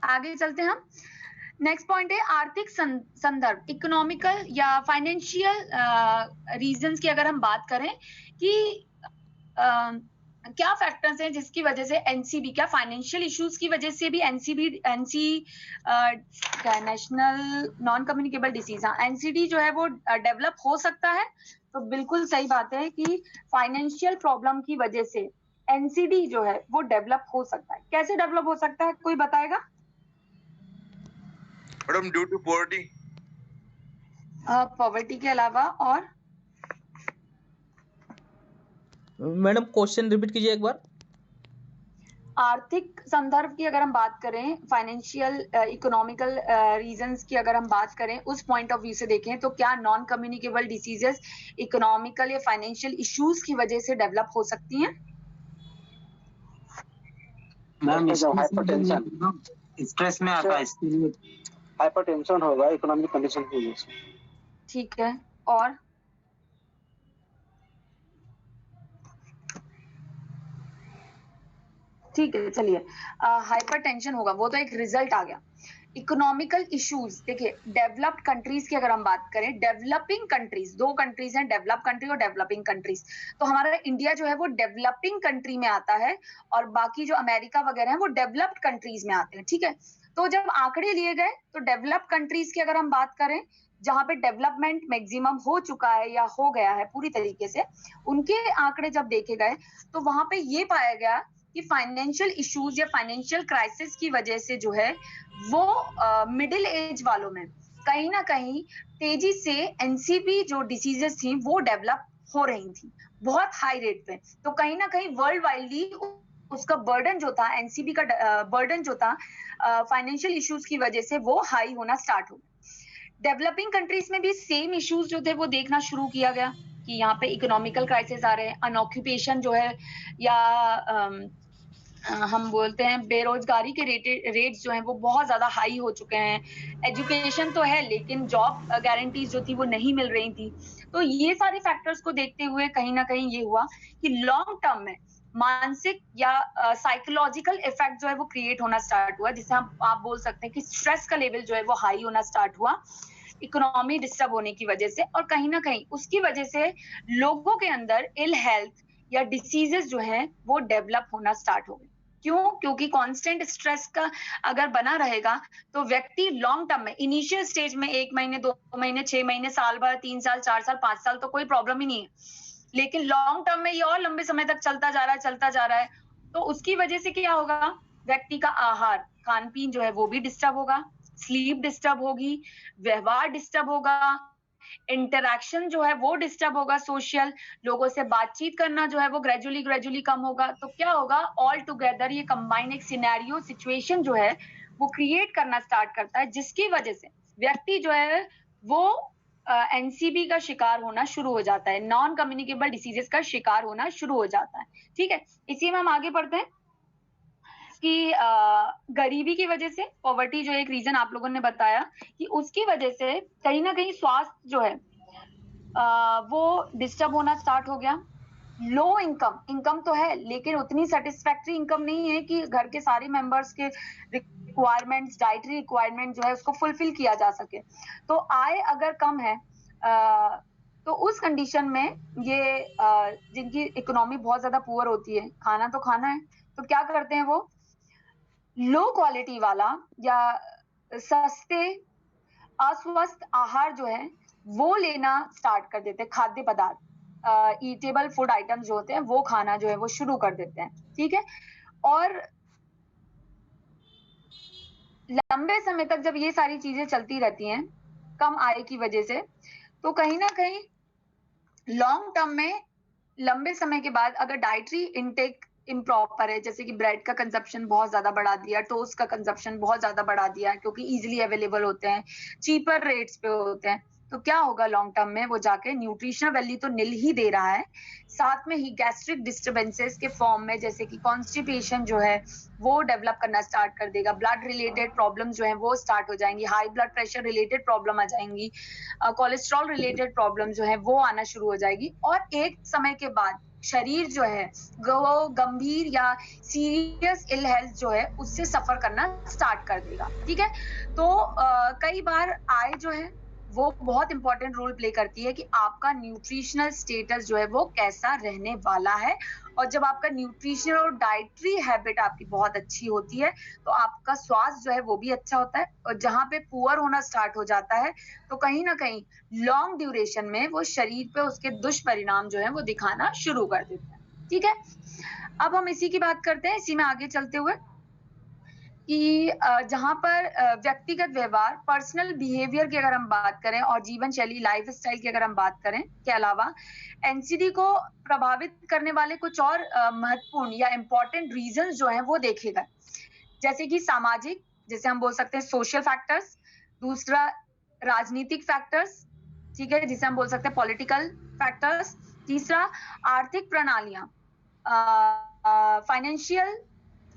Speaker 1: आगे चलते हैं हम। नेक्स्ट पॉइंट है आर्थिक संदर्भ, इकोनॉमिकल या फाइनेंशियल रीजंस की अगर हम बात करें कि क्या फैक्टर्स हैं जिसकी वजह से एनसीबी, क्या फाइनेंशियल इश्यूज की वजह से भी national non communicable disease, NCD जो है वो डेवलप हो सकता है? तो बिल्कुल सही बात है कि फाइनेंशियल प्रॉब्लम की वजह से एनसीडी जो है वो डेवलप हो सकता है। कैसे डेवलप हो सकता है, कोई बताएगा?
Speaker 6: Madam due to poverty.
Speaker 1: Poverty के अलावा और?
Speaker 4: मैडम क्वेश्चन रिपीट कीजिए एक बार।
Speaker 1: आर्थिक संदर्भ की अगर हम बात करें, फाइनेंशियल इकोनॉमिकल रीजंस की अगर हम बात करें, उस पॉइंट ऑफ व्यू से देखें तो क्या नॉन कम्युनिकेबल डिसीजेस इकोनॉमिकल या फाइनेंशियल इश्यूज की वजह से डेवलप हो सकती हैं?
Speaker 5: मैम हाइपरटेंशन,
Speaker 7: स्ट्रेस में आता है, इसके लिए
Speaker 5: हाइपरटेंशन होगा इकोनॉमिक कंडीशन की वजह से।
Speaker 1: ठीक है, और? ठीक है, चलिए हाइपरटेंशन होगा, वो तो एक रिजल्ट आ गया। इकोनॉमिकल इश्यूज, देखिए डेवलप्ड कंट्रीज की अगर हम बात करें, डेवलपिंग कंट्रीज, दो कंट्रीज हैं, डेवलप कंट्री और डेवलपिंग कंट्रीज। तो हमारा इंडिया जो है वो डेवलपिंग कंट्री में आता है और बाकी जो अमेरिका वगैरह है वो डेवलप्ड कंट्रीज में आते हैं, ठीक है। तो जब आंकड़े लिए गए तो डेवलप्ड कंट्रीज की अगर हम बात करें, जहां पे डेवलपमेंट मैक्सिमम हो चुका है या हो गया है पूरी तरीके से, उनके आंकड़े जब देखे गए तो वहां पे ये पाया गया कि फाइनेंशियल इश्यूज या फाइनेंशियल क्राइसिस की वजह से जो है वो मिडिल एज वालों में कहीं ना कहीं तेजी से एनसीबी जो डिसीजेस थी वो डेवलप हो रही थी बहुत हाई रेट पे। तो कहीं ना कहीं वर्ल्ड वाइडली उसका बर्डन जो था, एनसीबी का बर्डन जो था फाइनेंशियल इश्यूज की वजह से वो हाई होना स्टार्ट हो गया। डेवलपिंग कंट्रीज में भी सेम इश्यूज जो थे वो देखना शुरू किया गया कि यहाँ पे इकोनॉमिकल क्राइसिस आ रहे हैं, अनऑक्यूपेशन जो है या हम बोलते हैं बेरोजगारी के रेट्स जो हैं वो बहुत ज्यादा हाई हो चुके हैं। एजुकेशन तो है लेकिन जॉब गारंटीज जो थी वो नहीं मिल रही थी। तो ये सारे फैक्टर्स को देखते हुए कहीं ना कहीं ये हुआ कि लॉन्ग टर्म में मानसिक या साइकोलॉजिकल इफेक्ट जो है वो क्रिएट होना स्टार्ट हुआ, जिससे आप बोल सकते हैं कि स्ट्रेस का लेवल जो है वो हाई होना स्टार्ट हुआ इकोनॉमी डिस्टर्ब होने की वजह से। और कहीं ना कहीं उसकी वजह से लोगों के अंदर इल हेल्थ या डिसीजेस जो है वो डेवलप होना स्टार्ट हो गए। क्यों? क्योंकि कांस्टेंट स्ट्रेस का अगर बना रहेगा तो व्यक्ति लॉन्ग टर्म में, इनिशियल स्टेज में 1 महीने 2 महीने 6 महीने साल भर 3 साल 4 साल 5 साल तो कोई प्रॉब्लम ही नहीं है, लेकिन लॉन्ग टर्म में ये और लंबे समय तक चलता जा रहा है। तो उसकी वजह से क्या होगा, व्यक्ति का आहार खान पीन जो है वो भी डिस्टर्ब होगा, स्लीप डिस्टर्ब होगी, व्यवहार डिस्टर्ब होगा, इंटरैक्शन जो है वो डिस्टर्ब होगा, सोशल लोगों से बातचीत करना जो है वो ग्रेजुअली कम होगा। तो क्या होगा, ऑल टुगेदर ये कंबाइन एक सिनेरियो सिचुएशन जो है वो क्रिएट करना स्टार्ट करता है, जिसकी वजह से व्यक्ति जो है वो एनसीबी का शिकार होना शुरू हो जाता है, नॉन कम्युनिकेबल डिसीजेस का शिकार होना शुरू हो जाता है। ठीक है, इसी में हम आगे बढ़ते हैं कि गरीबी की वजह से, पॉवर्टी जो एक रीजन आप लोगों ने बताया कि उसकी वजह से कहीं ना कहीं स्वास्थ्य जो है वो डिस्टर्ब होना स्टार्ट हो गया। लो इनकम तो है लेकिन उतनी सेटिस्फैक्टरी इनकम नहीं है कि घर के सारे मेंबर्स के रिक्वायरमेंट्स, डाइटरी रिक्वायरमेंट जो है उसको फुलफिल किया जा सके। तो आय अगर कम है तो उस कंडीशन में ये जिनकी इकोनॉमी बहुत ज्यादा पुअर होती है, खाना तो खाना है, तो क्या करते हैं वो लो क्वालिटी वाला या सस्ते अस्वस्थ आहार जो है वो लेना स्टार्ट कर देते हैं, खाद्य पदार्थ ईटेबल फूड आइटम्स जो होते हैं वो खाना जो है वो शुरू कर देते हैं। ठीक है, और लंबे समय तक जब ये सारी चीजें चलती रहती हैं कम आय की वजह से, तो कहीं ना कहीं लॉन्ग टर्म में लंबे समय के बाद अगर डाइटरी इनटेक इम्प्रॉपर है, जैसे कि ब्रेड का कंजप्शन बहुत ज्यादा बढ़ा दिया, टोस्ट का कंजप्शन बहुत ज्यादा बढ़ा दिया क्योंकि इजीली अवेलेबल होते हैं, चीपर रेट्स पे होते हैं, तो क्या होगा लॉन्ग टर्म में वो जाके न्यूट्रिशनल वैल्यू तो नील ही दे रहा है, साथ में ही गैस्ट्रिक डिस्टर्बेंसेस के फॉर्म में जैसे कि कॉन्स्टिपेशन जो है वो डेवलप करना स्टार्ट कर देगा, ब्लड रिलेटेड प्रॉब्लम जो है वो स्टार्ट हो जाएंगी, high blood pressure related problem आ जाएंगी, कोलेस्ट्रॉल रिलेटेड प्रॉब्लम जो है वो आना शुरू हो जाएगी। और एक समय के बाद शरीर जो है वो गंभीर या सीरियस इल हेल्थ जो है उससे सफर करना स्टार्ट कर देगा। ठीक है, तो कई बार आय जो है वो बहुत इंपॉर्टेंट रोल प्ले करती है कि आपका न्यूट्रिशनल स्टेटस जो है वो कैसा रहने वाला है। और जब आपका न्यूट्रिशनल और डाइटरी हैबिट आपकी बहुत अच्छी होती है तो आपका स्वास्थ्य जो है वो भी अच्छा होता है। और जहां पे पुअर होना स्टार्ट हो जाता है तो कहीं ना कहीं लॉन्ग ड्यूरेशन में वो शरीर पे उसके दुष्परिणाम जो है वो दिखाना शुरू कर देता है। ठीक है, अब हम इसी की बात करते हैं, इसी में आगे चलते हुए कि जहां पर व्यक्तिगत व्यवहार, पर्सनल बिहेवियर की अगर हम बात करें और जीवन शैली लाइफ स्टाइल की अगर हम बात करें के अलावा एनसीडी को प्रभावित करने वाले कुछ और महत्वपूर्ण या इंपॉर्टेंट रीजंस जो हैं वो देखे गए, जैसे कि सामाजिक, जैसे हम बोल सकते हैं सोशल फैक्टर्स, दूसरा राजनीतिक फैक्टर्स, ठीक है, जिसे हम बोल सकते हैं पॉलिटिकल फैक्टर्स, तीसरा आर्थिक प्रणालियां, फाइनेंशियल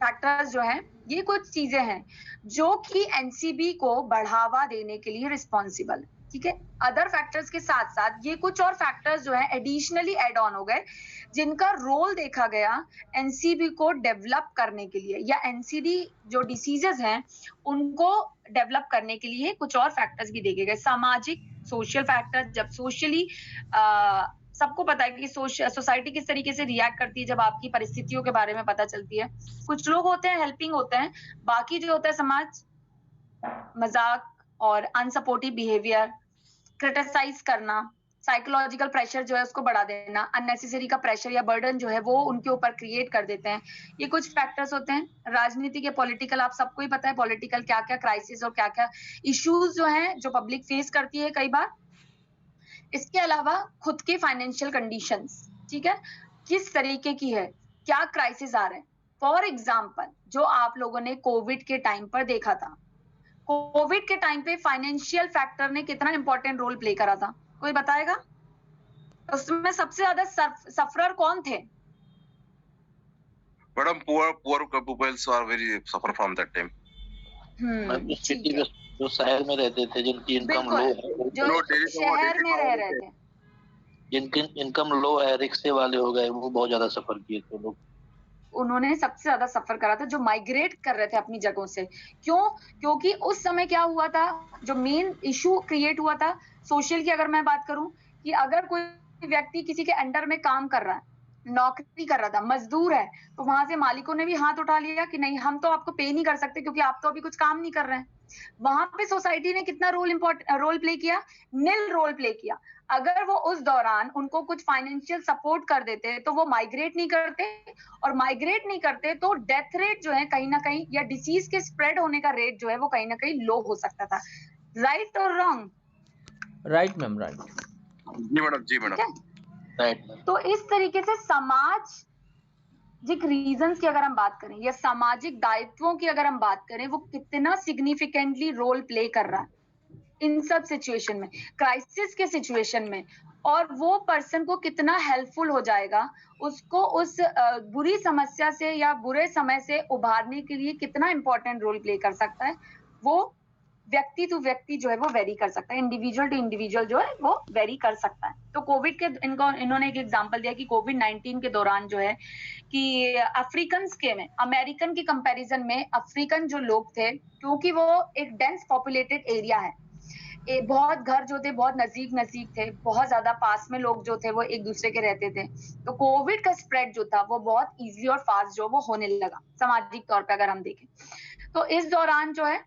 Speaker 1: फैक्टर्स जो हैं, ये कुछ चीजें हैं जो कि एनसीबी को बढ़ावा देने के लिए रिस्पॉन्सिबल है। ठीक है। अदर फैक्टर्स के साथ साथ ये कुछ और फैक्टर्स जो है एडिशनली एड ऑन हो गए, जिनका रोल देखा गया एनसीडी को डेवलप करने के लिए, या एनसीडी जो डिसीजेस हैं उनको डेवलप करने के लिए कुछ और फैक्टर्स भी देखे गए। सामाजिक सोशल फैक्टर, जब सोशली सबको पता है कि सोसाइटी किस तरीके से रिएक्ट करती है जब आपकी परिस्थितियों के बारे में पता चलती है। कुछ लोग होते हैं हेल्पिंग होते हैं, बाकी जो होता है समाज मजाक और अनसपोर्टिव बिहेवियर, क्रिटिसाइज करना, साइकोलॉजिकल प्रेशर जो है उसको बढ़ा देना, अननेसेसरी का प्रेशर या बर्डन जो है वो उनके ऊपर क्रिएट कर देते हैं। ये कुछ फैक्टर्स होते हैं। राजनीति के पॉलिटिकल, आप सबको ही पता है पॉलिटिकल क्या क्या क्राइसिस और क्या क्या इश्यूज जो हैं जो पब्लिक फेस करती है कई बार। इसके अलावा खुद के फाइनेंशियल कंडीशंस, ठीक है, किस तरीके की है, क्या क्राइसिस आ रहे हैं। फॉर एग्जाम्पल जो आप लोगों ने कोविड के टाइम पर देखा था, कोविड के टाइम पे फाइनेंशियल फैक्टर ने कितना इंपॉर्टेंट रोल प्ले करा था, कोई बताएगा? उसमें सबसे ज्यादा सफरर कौन थे?
Speaker 3: Madam poor pupils are very suffer from that time.
Speaker 2: City में जो शहर में रहते थे, जिनकी इनकम लो है,
Speaker 1: जो शहर में रह रहे थे,
Speaker 2: जिनकी इनकम लो है, रिक्शे वाले हो गए, वो बहुत ज्यादा सफर किए थे लोग।
Speaker 1: उन्होंने सबसे ज्यादा सफर करा था, जो माइग्रेट कर रहे थे अपनी जगहों से। क्यों? क्योंकि उस समय क्या हुआ था, जो मेन इशू क्रिएट हुआ था सोशल की अगर मैं बात करूं, कि अगर कोई व्यक्ति किसी के अंडर में काम कर रहा है, नौकरी कर रहा था, मजदूर है, तो वहां से मालिकों ने भी हाथ उठा लिया कि नहीं, हम तो आपको पे नहीं कर सकते क्योंकि आप तो अभी कुछ काम नहीं कर रहे हैं। वहां पे सोसाइटी ने कितना रोल प्ले किया? नील रोल प्ले किया। अगर वो उस दौरान उनको कुछ फाइनेंशियल सपोर्ट कर देते तो वो माइग्रेट नहीं करते, और माइग्रेट नहीं करते तो डेथ रेट जो है कहीं ना कहीं, या डिसीज के स्प्रेड होने का रेट जो है वो कहीं ना कहीं लो हो सकता था। राइट और रॉन्ग?
Speaker 4: Right ma'am, right.
Speaker 3: जी मैडम, जी मैडम,
Speaker 2: राइट।
Speaker 1: तो इस तरीके से सामाजिक रीजंस की अगर हम बात करें या सामाजिक दायित्वों की अगर हम बात करें, वो कितना सिग्निफिकेंटली रोल प्ले कर रहा है इन सब सिचुएशन में, क्राइसिस के सिचुएशन में, और वो पर्सन को कितना हेल्पफुल हो जाएगा, उसको उस बुरी समस्या से या बुरे समय से उभारने के लिए कितना इंपॉर्टेंट रोल प्ले कर सकता है, वो व्यक्ति टू व्यक्ति जो है वो वेरी कर सकता है, इंडिविजुअल टू इंडिविजुअल जो है वो वेरी कर सकता है। तो कोविड के इन्होंने एक एग्जांपल दिया कि कोविड-19 के दौरान जो है कि अफ्रीकन्स के में, अमेरिकन की कंपैरिजन में अफ्रीकन जो लोग थे, क्योंकि वो एक डेंस पॉपुलेटेड एरिया है, बहुत घर जो थे बहुत नजदीक थे, बहुत ज्यादा पास में लोग जो थे वो एक दूसरे के रहते थे, तो कोविड का स्प्रेड जो था वो बहुत इजीली और फास्ट जो वो होने लगा सामाजिक तौर पे अगर हम देखें। तो इस दौरान जो है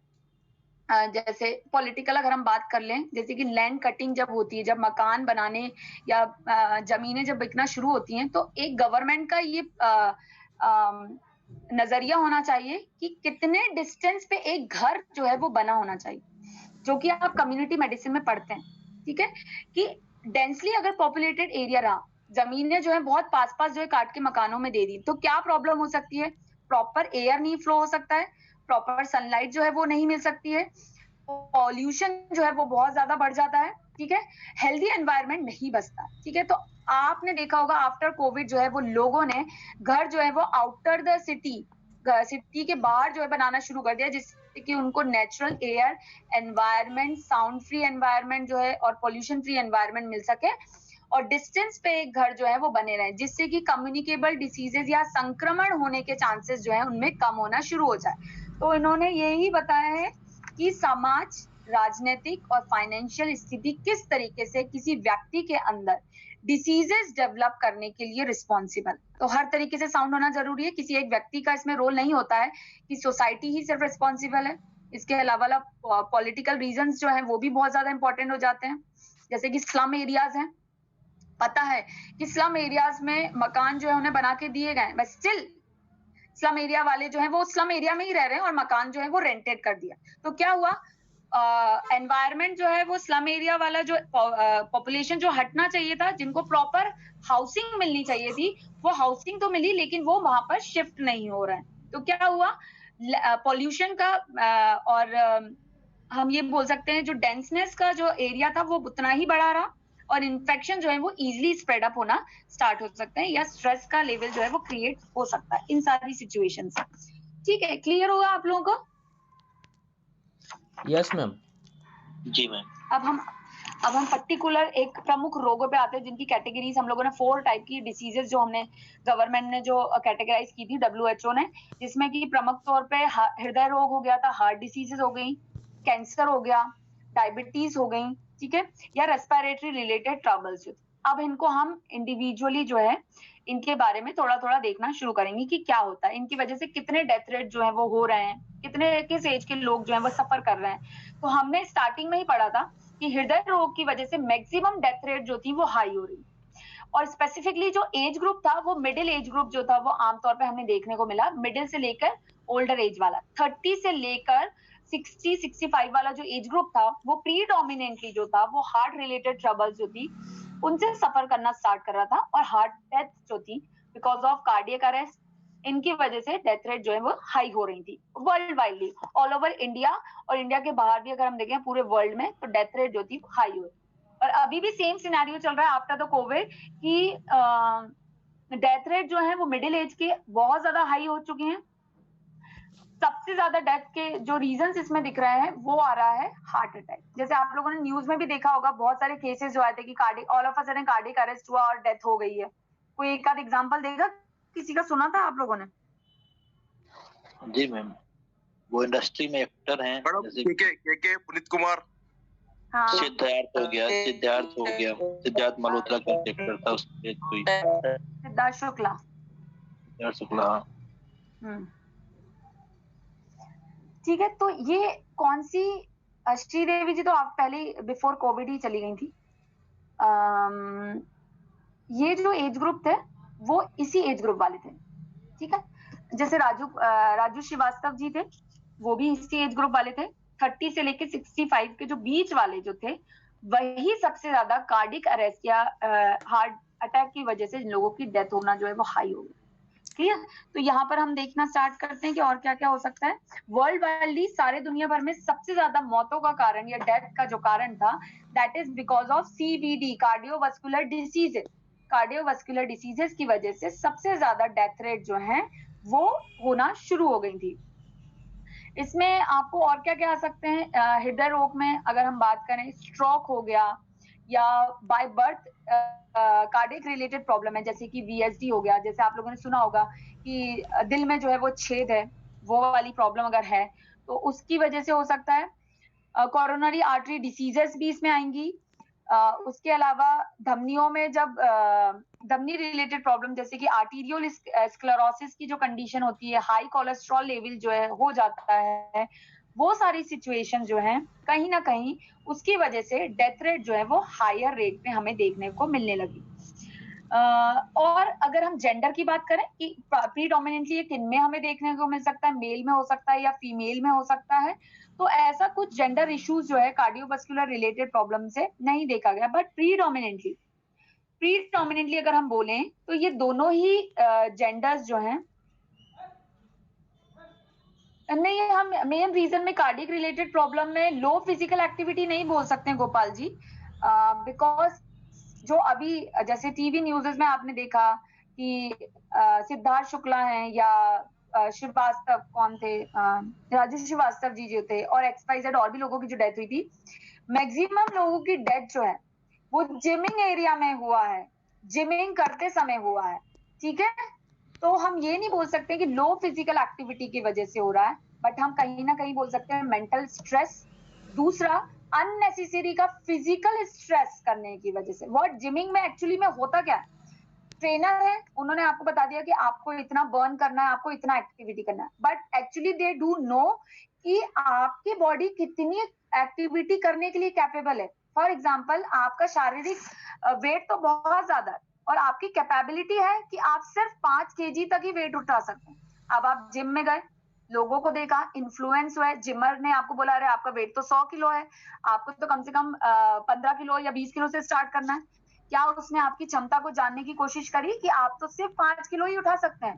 Speaker 1: जैसे पॉलिटिकल अगर हम बात कर लें, जैसे कि लैंड कटिंग जब होती है, जब मकान बनाने या जमीनें जब बिकना शुरू होती हैं, तो एक गवर्नमेंट का ये नजरिया होना चाहिए कि कितने डिस्टेंस पे एक घर जो है वो बना होना चाहिए, जो कि आप कम्युनिटी मेडिसिन में पढ़ते हैं, ठीक है, कि डेंसली अगर पॉपुलेटेड एरिया रहा, जमीनें जो है बहुत पास जो है काट के मकानों में दे दी, तो क्या प्रॉब्लम हो सकती है? प्रॉपर एयर नहीं फ्लो हो सकता है, प्रॉपर सनलाइट जो है वो नहीं मिल सकती है, पॉल्यूशन जो है वो बहुत ज्यादा बढ़ जाता है, ठीक है, हेल्दी एनवायरनमेंट नहीं बचता, ठीक है। तो आपने देखा होगा आफ्टर कोविड जो है वो लोगों ने घर जो है वो आउटर द सिटी के बाहर जो है बनाना शुरू कर दिया, जिससे कि उनको natural air environment, sound free environment जो है और पोल्यूशन फ्री एनवायरनमेंट मिल सके, और डिस्टेंस पे एक घर जो है वो बने रहे, जिससे कि कम्युनिकेबल डिसीजेज या संक्रमण होने के चांसेस जो है उनमें कम होना शुरू हो जाए। तो इन्होंने यही बताया है कि समाज, राजनीतिक और फाइनेंशियल स्थिति किस तरीके से किसी व्यक्ति के अंदर डिसीजेस डेवलप करने के लिए रिस्पॉन्सिबल। तो हर तरीके से साउंड होना जरूरी है, किसी एक व्यक्ति का इसमें रोल नहीं होता है कि सोसाइटी ही सिर्फ रिस्पॉन्सिबल है। इसके अलावा पॉलिटिकल रीजंस जो है वो भी बहुत ज्यादा इंपॉर्टेंट हो जाते हैं, जैसे कि स्लम एरियाज हैं, पता है कि स्लम एरियाज में मकान जो है उन्हें बना के दिए गए, बट स्टिल स्लम एरिया वाले जो है वो स्लम एरिया में ही रह रहे हैं और मकान जो है वो रेंटेड कर दिया। तो क्या हुआ, एनवायरनमेंट जो है वो स्लम एरिया वाला जो पॉपुलेशन जो हटना चाहिए था, जिनको प्रॉपर हाउसिंग मिलनी चाहिए थी, वो हाउसिंग तो मिली लेकिन वो वहां पर शिफ्ट नहीं हो रहा है। तो क्या हुआ, पॉल्यूशन का और हम ये बोल सकते हैं जो डेंसनेस का जो एरिया था वो उतना ही बढ़ा रहा, और इन्फेक्शन जो है वो इजीली स्प्रेड अप होना स्टार्ट हो सकते हैं, या स्ट्रेस का लेवल जो है वो क्रिएट हो सकता है इन सारी सिचुएशन से। ठीक है, क्लियर होगा आप लोगों को?
Speaker 4: Yes ma'am.
Speaker 2: जी मैम।
Speaker 1: अब हम अब हम पर्टिकुलर एक प्रमुख रोगों पे आते हैं जिनकी कैटेगरीज हम लोगों ने 4 टाइप की डिसीजेस जो हमने गवर्नमेंट ने जो कैटेगराइज की थी WHO ने, जिसमें कि प्रमुख तौर पे हृदय रोग हो गया था, हार्ट डिसीजेस हो गई, कैंसर हो गया, डायबिटीज हो गई, ठीक है, या रेस्पिरेटरी रिलेटेड ट्रबल्स। अब इनको हम इंडिविजुअली जो है इनके बारे में थोड़ा थोड़ा देखना शुरू करेंगे कि क्या होता है, इनकी वजह से कितने डेथ रेट जो है वो हो रहे हैं, कितने किस एज के लोग जो है वो सफर कर रहे हैं। तो हमने स्टार्टिंग में ही पढ़ा था कि हृदय रोग की वजह से मैक्सिमम डेथ रेट जो थी वो हाई हो रही, और स्पेसिफिकली जो एज ग्रुप था वो मिडिल एज ग्रुप जो था वो आमतौर पे हमने देखने को मिला, मिडिल से लेकर ओल्डर एज वाला 30 से लेकर 60-65 वाला जो एज ग्रुप था वो प्रीडोमिनेंटली जो था वो हार्ट रिलेटेड ट्रबल्स जो थी उनसे सफर करना स्टार्ट कर रहा था, और हार्ट डेथ जो थी बिकॉज ऑफ कार्डियक अरेस्ट, इनकी वजह से डेथ रेट जो है वो हाई हो रही थी world widely, all over India, और इंडिया के बाहर भी अगर हम देखें पूरे वर्ल्ड में तो डेथ रेट जो थी हाई हुई। और अभी भी सेम सिनेरियो चल रहा है आफ्टर द कोविड कि डेथ रेट जो है वो मिडिल एज के बहुत ज्यादा हाई हो चुके हैं। सबसे ज्यादा डेथ के जो रीजंस इसमें दिख रहे हैं वो आ रहा है हार्ट अटैक। जैसे आप लोगों ने न्यूज में भी देखा होगा बहुत सारे केसेस जो आए थे कि cardiac all of a sudden cardiac arrest हुआ और डेथ हो गई है। कोई एक आध एग्जांपल देगा, किसी का सुना था आप लोगों ने?
Speaker 2: जी मैम, वो इंडस्ट्री में एक्टर हैं जैसे
Speaker 3: के पुनीत कुमार,
Speaker 1: हाँ,
Speaker 2: सिद्धार्थ हो गया, सिद्धार्थ मल्होत्रा का एक्टर था, उसके कोई
Speaker 1: सिद्धार्थ शुक्ला। ठीक है, तो ये कौन सी, श्रीदेवी जी तो आप पहले बिफोर कोविड ही चली गई थी। ये जो एज ग्रुप थे वो इसी एज ग्रुप वाले थे, ठीक है। जैसे राजू श्रीवास्तव जी थे वो भी इसी एज ग्रुप वाले थे। 30 से लेके 65 के जो बीच वाले जो थे वही सबसे ज्यादा कार्डिक अरेस्ट या हार्ट अटैक की वजह से लोगों की डेथ होना जो है वो हाई हो गई। क्लियर? तो यहाँ पर हम देखना स्टार्ट करते हैं कि और क्या क्या हो सकता है। वर्ल्ड वाइडली सारे दुनिया भर में सबसे ज्यादा मौतों का कारण या डेथ का जो कारण था that is because of CVD, cardiovascular diseases. Cardiovascular diseases की वजह से सबसे ज्यादा डेथ रेट जो है वो होना शुरू हो गई थी। इसमें आपको और क्या क्या आ सकते हैं? हृदय रोग में अगर हम बात करें, स्ट्रोक हो गया, या by birth cardiac related problem है जैसे कि VSD हो गया। जैसे आप लोगों ने सुना होगा कि दिल में जो है वो छेद है, वो वाली प्रॉब्लम अगर है तो उसकी वजह से हो सकता है। कोरोनरी आर्टरी डिसीजेस भी इसमें आएंगी। उसके अलावा धमनियों में जब धमनी रिलेटेड प्रॉब्लम जैसे कि आर्टीरियल स्क्लेरोसिस की जो कंडीशन होती है, हाई कोलेस्ट्रॉल लेवल जो है हो जाता है, वो सारी सिचुएशन जो है कहीं ना कहीं उसकी वजह से डेथ रेट जो है वो हायर रेट में हमें देखने को मिलने लगी। और अगर हम जेंडर की बात करें कि प्रीडोमिनेंटली ये किन में हमें देखने को मिल सकता है, मेल में हो सकता है या फीमेल में हो सकता है, तो ऐसा कुछ जेंडर इश्यूज जो है कार्डियोवास्कुलर रिलेटेड प्रॉब्लम से नहीं देखा गया। बट प्रीडोमिनेंटली अगर हम बोलें तो ये दोनों ही जेंडर्स जो हैं, नहीं, हम मेन रीजन में कार्डियक रिलेटेड प्रॉब्लम में लो फिजिकल एक्टिविटी नहीं बोल सकते हैं गोपाल जी, बिकॉज जो अभी जैसे टीवी न्यूज़ में आपने देखा कि सिद्धार्थ शुक्ला हैं या श्रीवास्तव कौन थे, राजू श्रीवास्तव जी जो थे, और XYZ और भी लोगों की जो डेथ हुई थी, मैक्सिमम लोगों की डेथ जो है वो जिमिंग एरिया में हुआ है, जिमिंग करते समय हुआ है, ठीक है। तो हम ये नहीं बोल सकते कि लो फिजिकल एक्टिविटी की वजह से हो रहा है, बट हम कहीं ना कहीं बोल सकते हैं मेंटल स्ट्रेस। दूसरा, अननेसेसरी का फिजिकल स्ट्रेस करने की वजह से। वर्ड जिमिंग में एक्चुअली में होता क्या है, ट्रेनर है, उन्होंने आपको बता दिया कि आपको इतना बर्न करना है, आपको इतना एक्टिविटी करना है, but actually they do know कि आपकी बॉडी कितनी एक्टिविटी करने के लिए कैपेबल है। फॉर एग्जाम्पल, आपका शारीरिक वेट तो बहुत ज्यादा है और आपकी कैपेबिलिटी है कि आप सिर्फ 5 kg तक ही वेट उठा सकते हैं। अब आप जिम में गए, लोगों को देखा, इन्फ्लुएंस हुए, जिमर ने आपको बोला अरे आपका वेट तो 100 किलो है, आपको तो कम से कम 15 किलो या 20 किलो से स्टार्ट करना है। क्या उसने आपकी क्षमता को जानने की कोशिश करी कि आप तो सिर्फ 5 किलो ही उठा सकते हैं?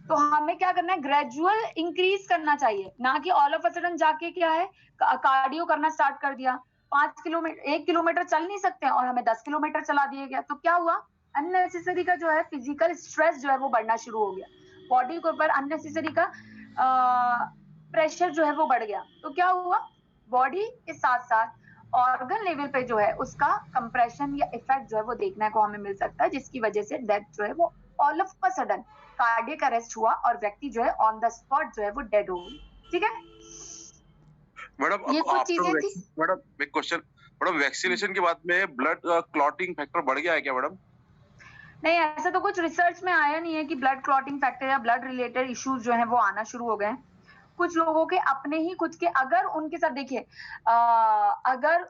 Speaker 1: तो हमें क्या करना है, ग्रेजुअल इंक्रीज करना चाहिए, ना कि ऑल ऑफ अ सडन जाके क्या है कार्डियो करना स्टार्ट कर दिया। 1 किलोमीटर चल नहीं सकते और हमें 10 किलोमीटर चला दिया गया, तो क्या हुआ, अननेसेसरी का जो है फिजिकल स्ट्रेस जो है वो बढ़ना शुरू हो गया, बॉडी के ऊपर अननेसेसरी का प्रेशर जो है वो बढ़ गया। तो क्या हुआ, बॉडी के साथ साथ ऑर्गन लेवल पे जो है उसका कंप्रेशन या इफेक्ट जो है वो देखने को हमें मिल सकता है, जिसकी वजह से डेथ जो है वो all of a sudden cardiac arrest हुआ और व्यक्ति जो है ऑन द स्पॉट जो है वो डेड हो गई। ठीक है
Speaker 6: मैडम
Speaker 1: ये कुछ चीजें थी।
Speaker 6: मैडम एक क्वेश्चन, मैडम वैक्सीनेशन के बाद में ब्लड क्लॉटिंग फैक्टर बढ़ गया है क्या मैडम?
Speaker 1: नहीं, ऐसा तो कुछ रिसर्च में आया नहीं है कि ब्लड क्लॉटिंग फैक्टर या ब्लड रिलेटेड इश्यूज जो हैं वो आना शुरू हो गए हैं। कुछ लोगों के अपने ही कुछ के, अगर उनके साथ देखिए अगर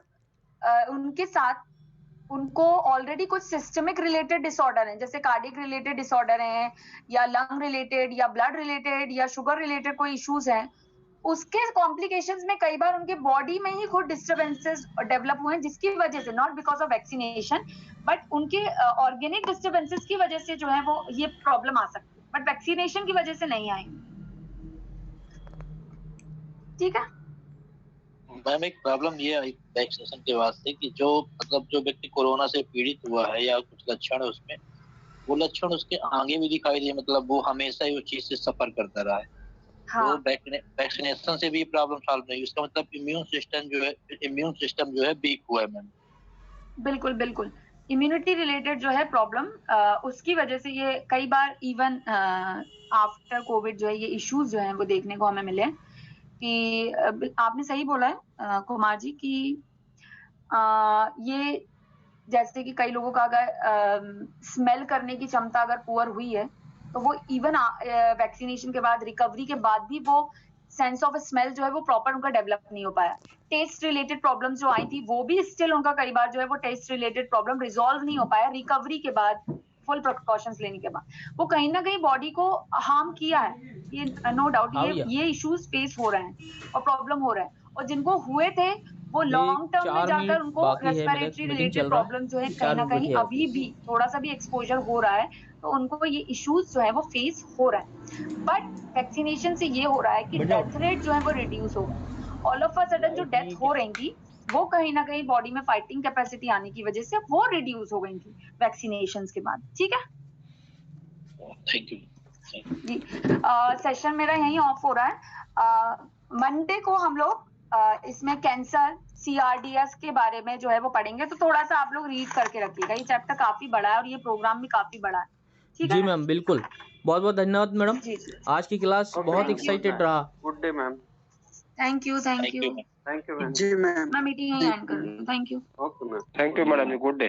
Speaker 1: उनके साथ उनको ऑलरेडी कुछ सिस्टमिक रिलेटेड डिसऑर्डर है, जैसे कार्डियक रिलेटेड डिसऑर्डर हैं या लंग रिलेटेड या ब्लड रिलेटेड या शुगर रिलेटेड कोई इश्यूज हैं, उसके कॉम्प्लिकेशंस में कई बार उनके बॉडी में ही खुद डिस्टर्बेंसेस डेवलप हुए हैं, जिसकी वजह से not because of vaccination but उनके ऑर्गेनिक डिस्टर्बेंसेस की वजह से जो है वो ये प्रॉब्लम आ सकती है, बट वैक्सीनेशन की वजह से नहीं आएंगी। ठीक है
Speaker 2: मैम, एक प्रॉब्लम ये आई वैक्सीनेशन के वास्ते कि जो मतलब जो व्यक्ति कोरोना से पीड़ित हुआ है या कुछ लक्षण है उसमें, वो लक्षण उसके आगे भी दिखाई दिए, मतलब वो हमेशा ही उस चीज से सफर करता रहा है।
Speaker 1: हाँ
Speaker 2: तो वैक्सीनेशन से भी प्रॉब्लम सॉल्व नहीं, उसका मतलब इम्यून सिस्टम जो है वीक हुआ है मैम।
Speaker 1: बिल्कुल बिल्कुल, इम्यूनिटी रिलेटेड जो है प्रॉब्लम उसकी वजह से ये कई बार इवन आफ्टर कोविड जो है ये इश्यूज जो हैं वो देखने को हमें मिले कि आपने सही बोला है कुमार जी कि ये जैसे कि कई लोगों का अगर स्मेल करने की क्षमता अगर पुअर हुई है तो वो इवन वैक्सीनेशन के बाद रिकवरी के बाद भी वो सेंस ऑफ स्मेल जो है वो प्रॉपर उनका डेवलप नहीं हो पाया। टेस्ट रिलेटेड प्रॉब्लम्स जो आई थी वो भी स्टिल उनका कई बार जो है वो टेस्ट रिलेटेड प्रॉब्लम रिजॉल्व नहीं हो पाया रिकवरी के बाद, फुल प्रिकॉशंस लेने के बाद। वो कहीं ना कहीं बॉडी को हार्म किया है, ये नो डाउट, ये इश्यूज फेस हो रहे हैं और प्रॉब्लम हो रहा है, और जिनको हुए थे वो लॉन्ग टर्म में जाकर उनको रेस्पिरेटरी रिलेटेड प्रॉब्लम जो है कहीं ना कहीं अभी भी थोड़ा सा भी एक्सपोजर हो रहा है तो उनको ये इश्यूज जो है वो फेस हो रहा है। बट वैक्सीनेशन से ये हो रहा है कि डेथ रेट जो है वो रिड्यूस होगा। ऑल ऑफ अ सडन जो डेथ हो रही थी वो कहीं ना कहीं बॉडी में फाइटिंग कैपेसिटी आने की वजह से वो रिड्यूस हो गई थी वैक्सीनेशन के बाद। ठीक है,
Speaker 2: थैंक यू
Speaker 1: जी। सेशन मेरा यहीं ऑफ हो रहा है। मंडे को हम लोग इसमें कैंसर CRDS के बारे में जो है वो पढ़ेंगे, तो थोड़ा सा आप लोग रीड करके रखिएगा, ये चैप्टर काफी बड़ा है और ये प्रोग्राम भी काफी बड़ा है। ठीक है
Speaker 4: जी मैम, बिल्कुल, बहुत बहुत धन्यवाद मैडम, आज की क्लास बहुत एक्साइटेड रहा।
Speaker 3: Good day ma'am.
Speaker 1: Thank you
Speaker 3: thank you ma'am.
Speaker 5: जी मैम।
Speaker 1: मैं मीटिंग यहीं एंड कर रही हूँ। Thank you.
Speaker 3: Okay ma'am, thank you madam, good day.